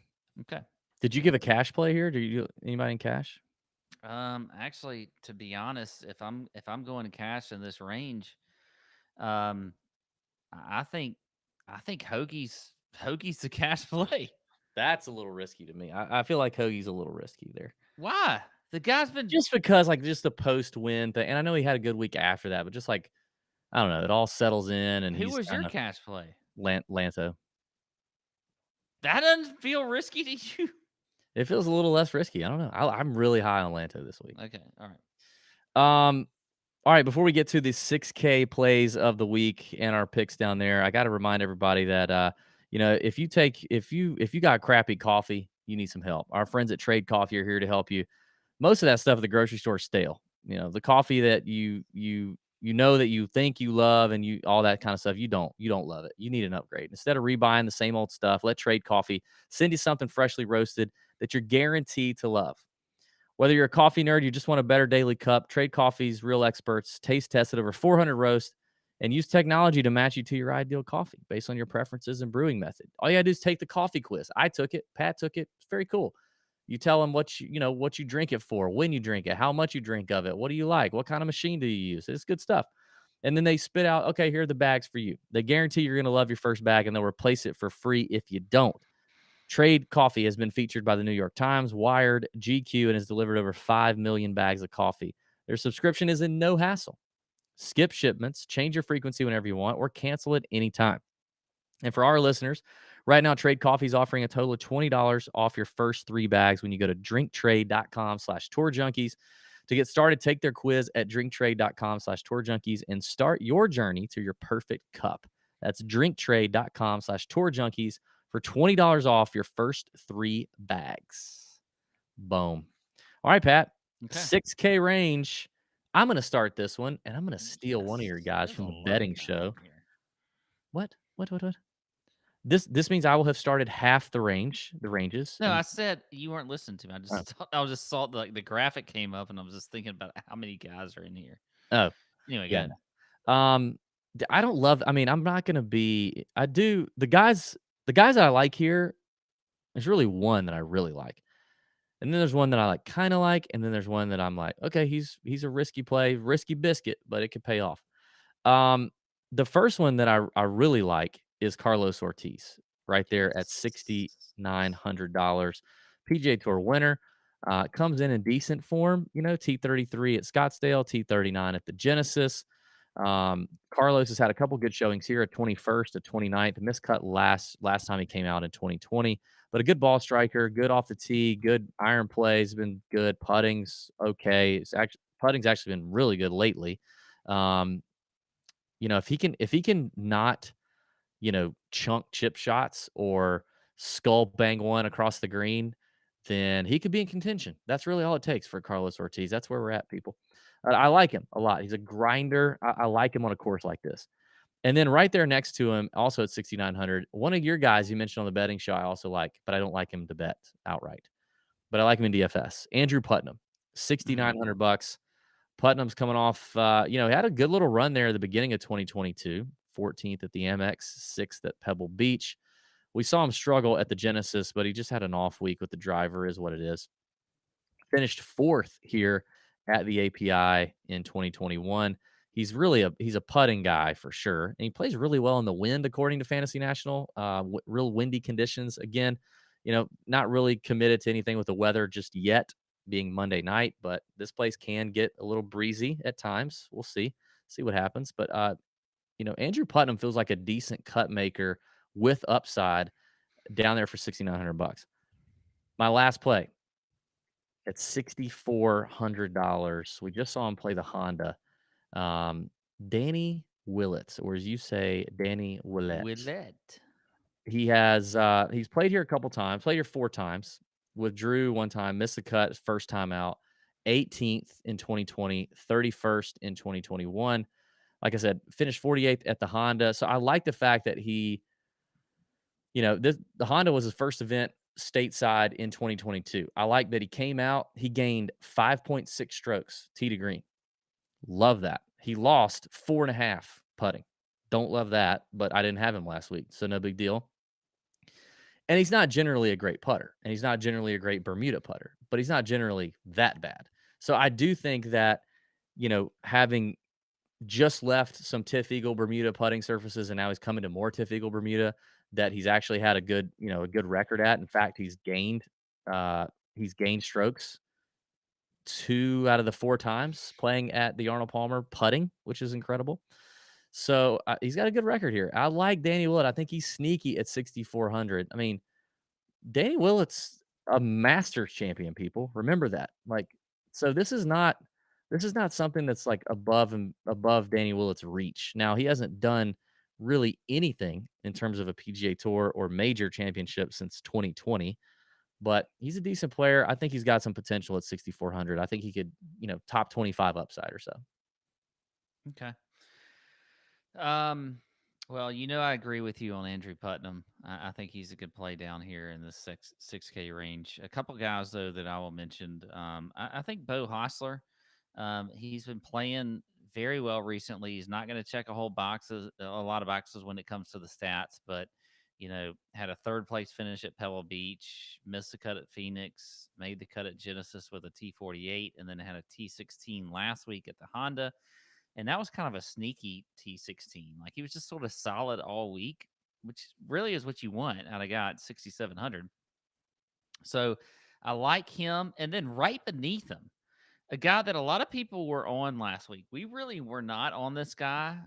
Did you give a cash play here? Do you anybody in cash? Actually, to be honest, if I'm going to cash in this range, I think Hoagie's the cash play. That's a little risky to me. I feel like Hoagie's a little risky there. Why? The guy's been just because just the post win thing, and I know he had a good week after that, but just I don't know, it all settles in. And who was your cash play? Lanto. That doesn't feel risky to you. It feels a little less risky. I don't know. I'm really high on Lanto this week. Okay, all right. All right. Before we get to the 6K plays of the week and our picks down there, I got to remind everybody that if you got crappy coffee, you need some help. Our friends at Trade Coffee are here to help you. Most of that stuff at the grocery store is stale. The coffee that you that you think you love and all that kind of stuff, you don't love it. You need an upgrade. Instead of rebuying the same old stuff, let Trade Coffee send you something freshly roasted that you're guaranteed to love. Whether you're a coffee nerd, you just want a better daily cup, Trade Coffee's real experts taste tested over 400 roasts and use technology to match you to your ideal coffee based on your preferences and brewing method. All you gotta do is take the coffee quiz. I took it. Pat took it. It's very cool. You tell them what you drink it for, when you drink it, how much you drink of it, what do you like, what kind of machine do you use? It's good stuff. And then they spit out, okay, here are the bags for you. They guarantee you're going to love your first bag, and they'll replace it for free if you don't. Trade Coffee has been featured by the New York Times, Wired, GQ, and has delivered over 5 million bags of coffee. Their subscription is in no hassle. Skip shipments, change your frequency whenever you want, or cancel it anytime. And for our listeners, right now, Trade Coffee is offering a total of $20 off your first 3 bags when you go to drinktrade.com/tourjunkies. To get started, take their quiz at drinktrade.com/tourjunkies and start your journey to your perfect cup. That's drinktrade.com/tourjunkies for $20 off your first 3 bags. Boom. All right, Pat. Okay. 6K range. I'm going to start this one, and I'm going to steal one of your guys There's from a the lot of betting guys show. in here. What? This means I will have started half the ranges. No, And I said you weren't listening to me. I was just saw the graphic came up, and I was just thinking about how many guys are in here. oh, Anyway, yeah. good. I don't love. I mean, I'm not gonna be. I do the guys. The guys that I like here. There's really one that I really like, and then there's one that I like, kind of like, and then there's one that I'm like, okay, he's a risky play, risky biscuit, but it could pay off. Um, the first one that I really like is Carlos Ortiz, right there at $6,900. PGA Tour winner, comes in decent form. T33 at Scottsdale, T39 at the Genesis. Carlos has had a couple good showings here, at 21st, at 29th, miscut last time he came out in 2020, but a good ball striker, good off the tee, good iron plays, been good. Putting's okay. Putting's actually been really good lately. Um, if he can not, chunk chip shots or skull bang one across the green, then he could be in contention. That's really all it takes for Carlos Ortiz. That's where we're at, people. I like him a lot. He's a grinder. I like him on a course like this. And then right there next to him, also at 6,900, one of your guys you mentioned on the betting show, I also like, but I don't like him to bet outright. But I like him in DFS. Andrew Putnam, $6,900. Putnam's coming off, he had a good little run there at the beginning of 2022, 14th at the Amex, 6th at Pebble Beach. We saw him struggle at the Genesis, but he just had an off week with the driver, is what it is. Finished 4th here at the API in 2021. He's a putting guy for sure, and he plays really well in the wind, according to Fantasy National. Real windy conditions. Again, not really committed to anything with the weather just yet, being Monday night, but this place can get a little breezy at times. We'll see what happens. But Andrew Putnam feels like a decent cut maker with upside down there for $6,900. My last play at $6,400. We just saw him play the Honda. Danny Willett, or as you say, Danny Willett. He's played here a couple times, played here 4 times, withdrew 1 time, missed the cut first time out, 18th in 2020, 31st in 2021. Like I said, finished 48th at the Honda. So I like the fact that the Honda was his first event stateside in 2022. I like that he came out, he gained 5.6 strokes tee to green. Love that. He lost 4.5 putting. Don't love that, but I didn't have him last week, so no big deal. And he's not generally a great putter, and he's not generally a great Bermuda putter, but he's not generally that bad. So I do think that, having just left some Tiff Eagle Bermuda putting surfaces, and now he's coming to more Tiff Eagle Bermuda, that he's actually had a good record at. In fact, he's gained strokes 2 out of the 4 times playing at the Arnold Palmer putting, which is incredible. So he's got a good record here. I like Danny Willett. I think he's sneaky at 6,400. I mean, Danny Willett's a Masters champion, people. Remember that. So this is not something that's like above Danny Willett's reach. Now, he hasn't done really anything in terms of a PGA Tour or major championship since 2020, but he's a decent player. I think he's got some potential at 6,400. I think he could, top 25 upside or so. Okay. Well, I agree with you on Andrew Putnam. I think he's a good play down here in the 6K range. A couple guys though that I will mention. I think Bo Hostler. He's been playing very well recently. He's not going to check a lot of boxes when it comes to the stats, but had a third place finish at Pebble Beach, missed the cut at Phoenix, made the cut at Genesis with a T48, and then had a T16 last week at the Honda. And that was kind of a sneaky T16. Like, he was just sort of solid all week, which really is what you want out of a guy at 6,700. So I like him. And then right beneath him, a guy that a lot of people were on last week. We really were not on this guy.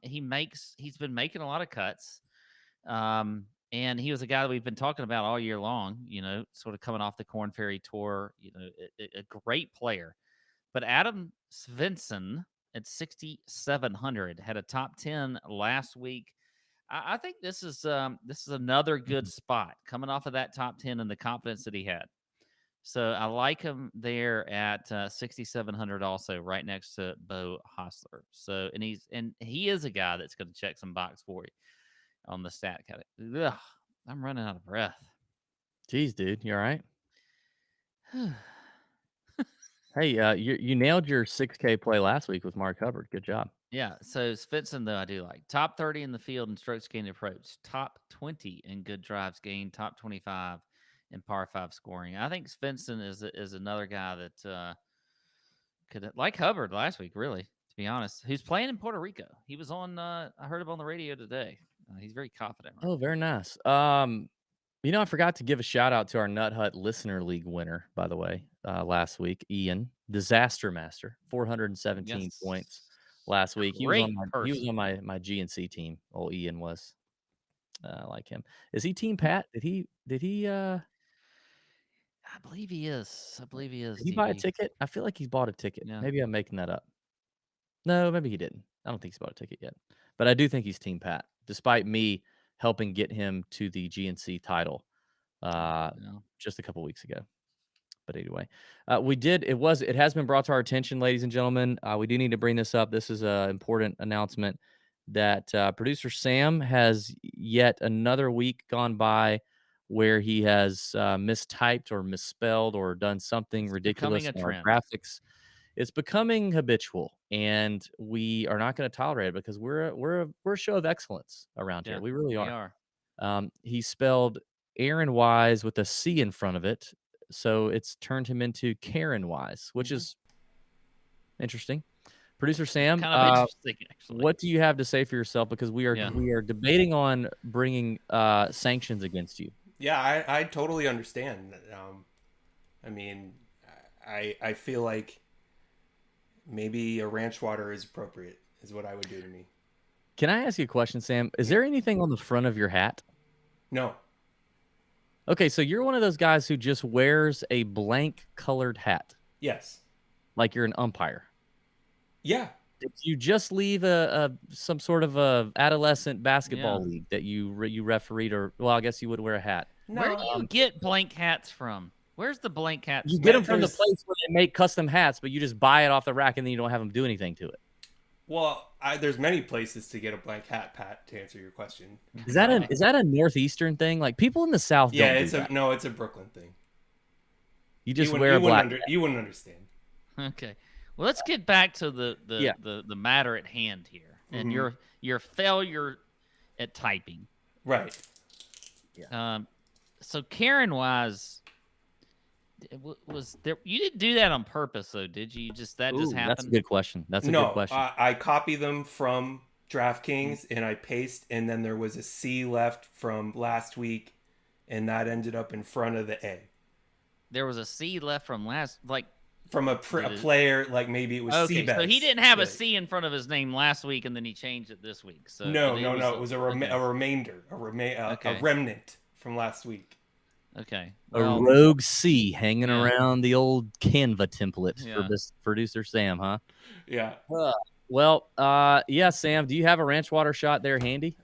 He's been making a lot of cuts. And he was a guy that we've been talking about all year long, sort of coming off the Korn Ferry Tour, a great player. But Adam Svensson at 6,700 had a top 10 last week. I think this is another good spot coming off of that top 10 and the confidence that he had. So I like him there at 6,700, also right next to Bo Hostler. So and he is a guy that's going to check some box for you on the stat category. Ugh, I'm running out of breath. Jeez, dude, you all right? Hey, you nailed your 6K play last week with Mark Hubbard. Good job. Yeah, so Svensson, though, I do like. Top 30 in the field in strokes gained approach. Top 20 in good drives gained. Top 25 in par 5 scoring. I think Svensson is another guy that could, like Hubbard last week, really, to be honest, who's playing in Puerto Rico. He was on, I heard him on the radio today. He's very confident. Oh, very nice. I forgot to give a shout out to our Nut Hut Listener League winner, by the way, last week, Ian, Disaster Master, 417 points last week. He was on my GNC team. Old Ian was. I like him. Is he Team Pat? Did he? I believe he is. Did he buy a ticket? I feel like he's bought a ticket. Yeah. Maybe I'm making that up. No, maybe he didn't. I don't think he's bought a ticket yet. But I do think he's Team Pat, despite me helping get him to the GNC title just a couple weeks ago. But anyway, it has been brought to our attention, ladies and gentlemen. We do need to bring this up. This is an important announcement that producer Sam has yet another week gone by where he has mistyped or misspelled or done something ridiculous in our graphics. It's becoming habitual, and we are not going to tolerate it because we're a show of excellence around here. We really are. He spelled Aaron Wise with a C in front of it, so it's turned him into Karen Wise, which is interesting. Producer Sam, kind of interesting, actually. What do you have to say for yourself? Because we are debating on bringing sanctions against you. Yeah, I totally understand. I feel like maybe a ranch water is appropriate, is what I would do to me. Can I ask you a question, Sam? Is there anything on the front of your hat? No. Okay, so you're one of those guys who just wears a blank colored hat. Yes. Like you're an umpire. Yeah. Did you just leave some sort of a adolescent basketball league that you refereed, or well, I guess you would wear a hat? No. Where do you get blank hats from? Where's the blank hats? You get them from the place where they make custom hats, but you just buy it off the rack and then you don't have them do anything to it. Well, there's many places to get a blank hat, Pat, to answer your question. Is that a Northeastern thing? Like people in the South don't do that. No, it's a Brooklyn thing. You just wear a black hat. You wouldn't understand. Okay. Well, let's get back to the matter at hand here, and your failure at typing. Right. Yeah. So Karen Wise, was there? You didn't do that on purpose, though, did you? Just happened. That's a good question. Good question. I copy them from DraftKings and I paste, and then there was a C left from last week, and that ended up in front of the A. There was a C left from from a player, like maybe it was C-Bets. So he didn't have a C in front of his name last week, and then he changed it this week. So no. It was a remainder, a remnant from last week. Okay. A rogue C hanging around the old Canva template for this producer Sam, huh? Yeah. Sam, do you have a ranch water shot there handy?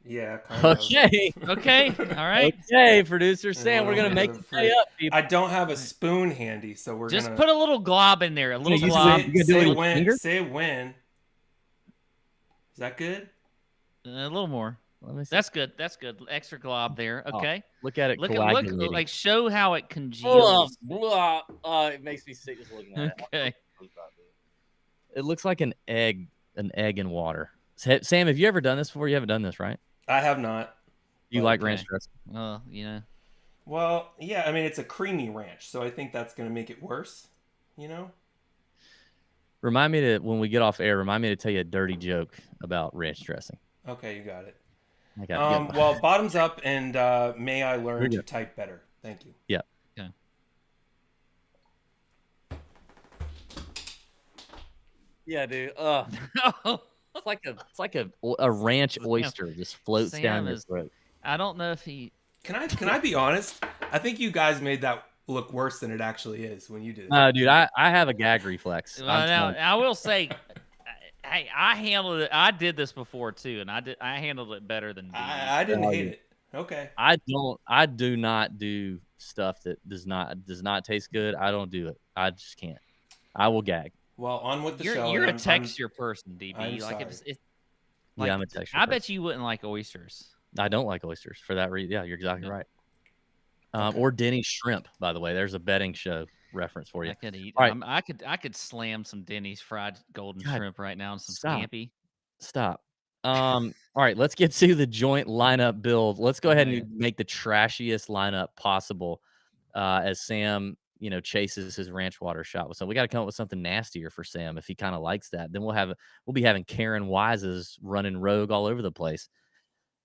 Yeah. Kind of. Okay. All right. Okay, producer Sam, we're gonna make it pay up, people. I don't have a spoon handy, so we're just put a little glob in there. A little glob. Say when. Is that good? A little more. That's good. Extra glob there. Okay. Look at it. Look, like show how it congeals. It makes me sick just looking at it. Okay. It looks like an egg in water. Sam, have you ever done this before? You haven't done this, right? I have not. You like ranch dressing? Well, you know. Well, yeah, I mean, it's a creamy ranch, so I think that's going to make it worse, you know? Remind me when we get off air, remind me to tell you a dirty joke about ranch dressing. Okay, you got it. I got Well, bottoms up, and may I learn to type better. Thank you. Yeah. Okay. Yeah, dude. It's like a ranch oyster just floats down your throat. I don't know if he. Can I be honest? I think you guys made that look worse than it actually is when you did it. Dude, I have a gag reflex. Well, now, I will say, hey, I handled it. I did this before too, and I handled it better than I didn't hate it. Okay. I do not do stuff that does not taste good. I don't do it. I just can't. I will gag. Well, on with the show. You're a texture person, DB. I'm like sorry. Yeah, I'm a texture I person. bet you wouldn't like oysters. I don't like oysters for that reason. Yeah, you're exactly right. Okay. Or Denny's shrimp, by the way. There's a betting show reference for you. I could eat. All right. I could slam some Denny's fried golden shrimp right now and some scampi. Stop. All right, let's get to the joint lineup build. Let's go ahead and make the trashiest lineup possible as Sam, chases his ranch water shot. So we got to come up with something nastier for Sam if he kind of likes that. Then we'll be having Karen Wises running rogue all over the place.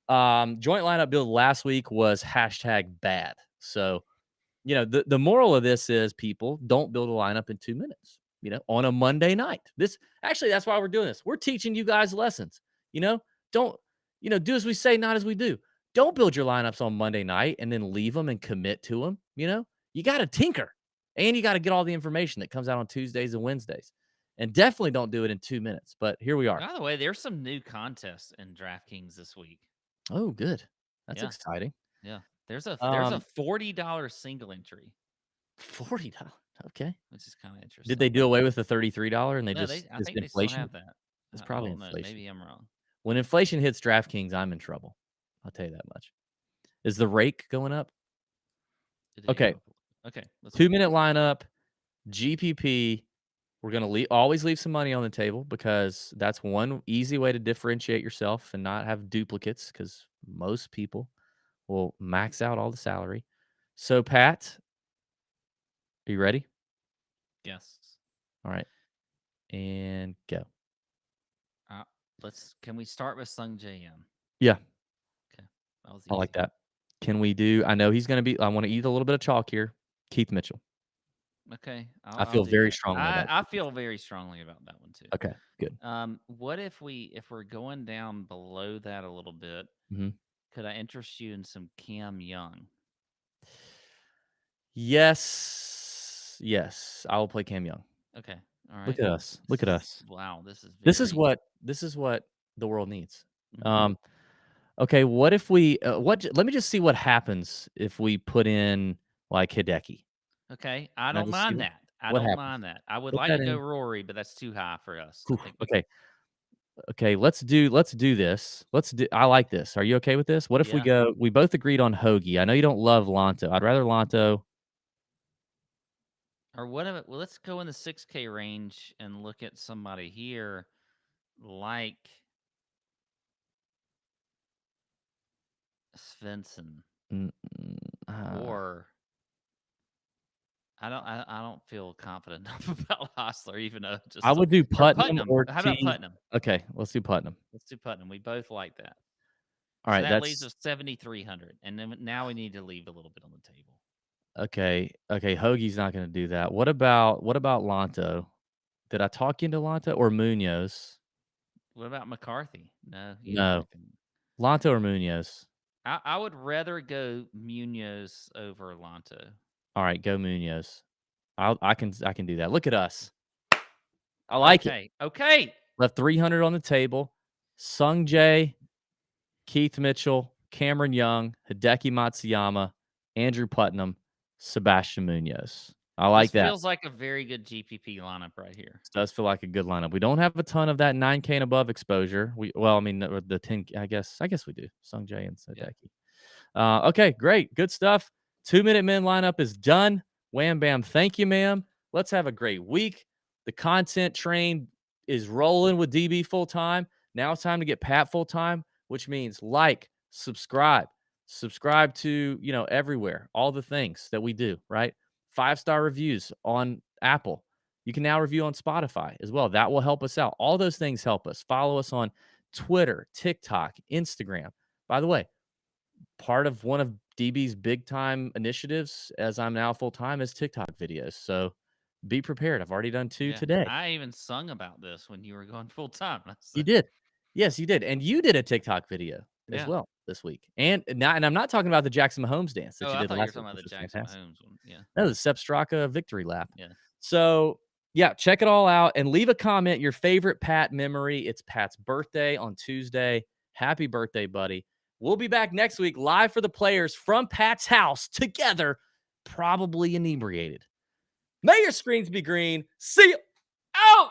Joint lineup build last week was #bad. So, the moral of this is, people, don't build a lineup in 2 minutes, on a Monday night. That's why we're doing this. We're teaching you guys lessons. Don't, do as we say, not as we do. Don't build your lineups on Monday night and then leave them and commit to them. You got to tinker, and you got to get all the information that comes out on Tuesdays and Wednesdays. And definitely don't do it in 2 minutes. But here we are. By the way, there's some new contests in DraftKings this week. Oh, good. That's exciting. Yeah. There's a $40 single entry. $40. Okay. Which is kind of interesting. Did they do away with the $33 and I think they still have that. It's probably inflation. Maybe I'm wrong. When inflation hits DraftKings, I'm in trouble. I'll tell you that much. Is the rake going up? Okay. Okay. 2-minute lineup, GPP. We're going to always leave some money on the table, because that's one easy way to differentiate yourself and not have duplicates, because most people will max out all the salary. So, Pat, are you ready? Yes. All right. And go. Can we start with Sung J M? Yeah. Okay. I like that. Can we do, I know he's going to be, I want to eat a little bit of chalk here, Keith Mitchell. Okay. I feel very strongly about I feel very strongly about that one too. Okay, good. What if we're going down below that a little bit? Mm-hmm. Could I interest you in some Cam Young? Yes. I will play Cam Young. Okay. All right. Look at us. Wow. This is what the world needs. Mm-hmm. Okay. What if we? Let me just see what happens if we put in like Hideki. Okay, I don't mind that. I would like to go Rory, but that's too high for us. Okay. Let's do this. I like this. Are you okay with this? What if we both agreed on Hoagie? I know you don't love Lanto. I'd rather Lanto. Or whatever. Well, let's go in the 6K range and look at somebody here like Svensson. Or I don't feel confident enough about Hostler, even though I would do Putnam or how about Putnam? Okay, let's do Putnam. We both like that. All right, that leaves us 7,300, and then now we need to leave a little bit on the table. Okay. Hoagie's not going to do that. What about Lanto? Did I talk you into Lanto or Munoz? What about McCarthy? No. Lanto or Munoz? I would rather go Munoz over Lanto. All right, go Munoz. I can do that. Look at us. I like it. Okay. Left 300 on the table. Sung Jae, Keith Mitchell, Cameron Young, Hideki Matsuyama, Andrew Putnam, Sebastian Munoz. I like that. Feels like a very good GPP lineup right here. It does feel like a good lineup. We don't have a ton of that 9K and above exposure. The 10. I guess we do. Sung Jae and Hideki. Yeah. Okay, great, good stuff. 2-minute men lineup is done. Wham bam. Thank you, ma'am. Let's have a great week. The content train is rolling with DB full time. Now it's time to get Pat full time, which means subscribe to, everywhere, all the things that we do, right? 5-star reviews on Apple. You can now review on Spotify as well. That will help us out. All those things help us. Follow us on Twitter, TikTok, Instagram. By the way, part of one of DB's big time initiatives, as I'm now full time, is TikTok videos. So be prepared. I've already done 2 today. I even sung about this when you were going full time. You did. Yes, you did. And you did a TikTok video as well this week. And I'm not talking about the Jackson Mahomes dance that you I did thought you were last talking week, about the which was Jackson fantastic. Mahomes one. Yeah. That was Sepp Straka victory lap. Yeah. So, yeah, check it all out and leave a comment, your favorite Pat memory. It's Pat's birthday on Tuesday. Happy birthday, buddy. We'll be back next week live for the players from Pat's house together, probably inebriated. May your screens be green. See you out.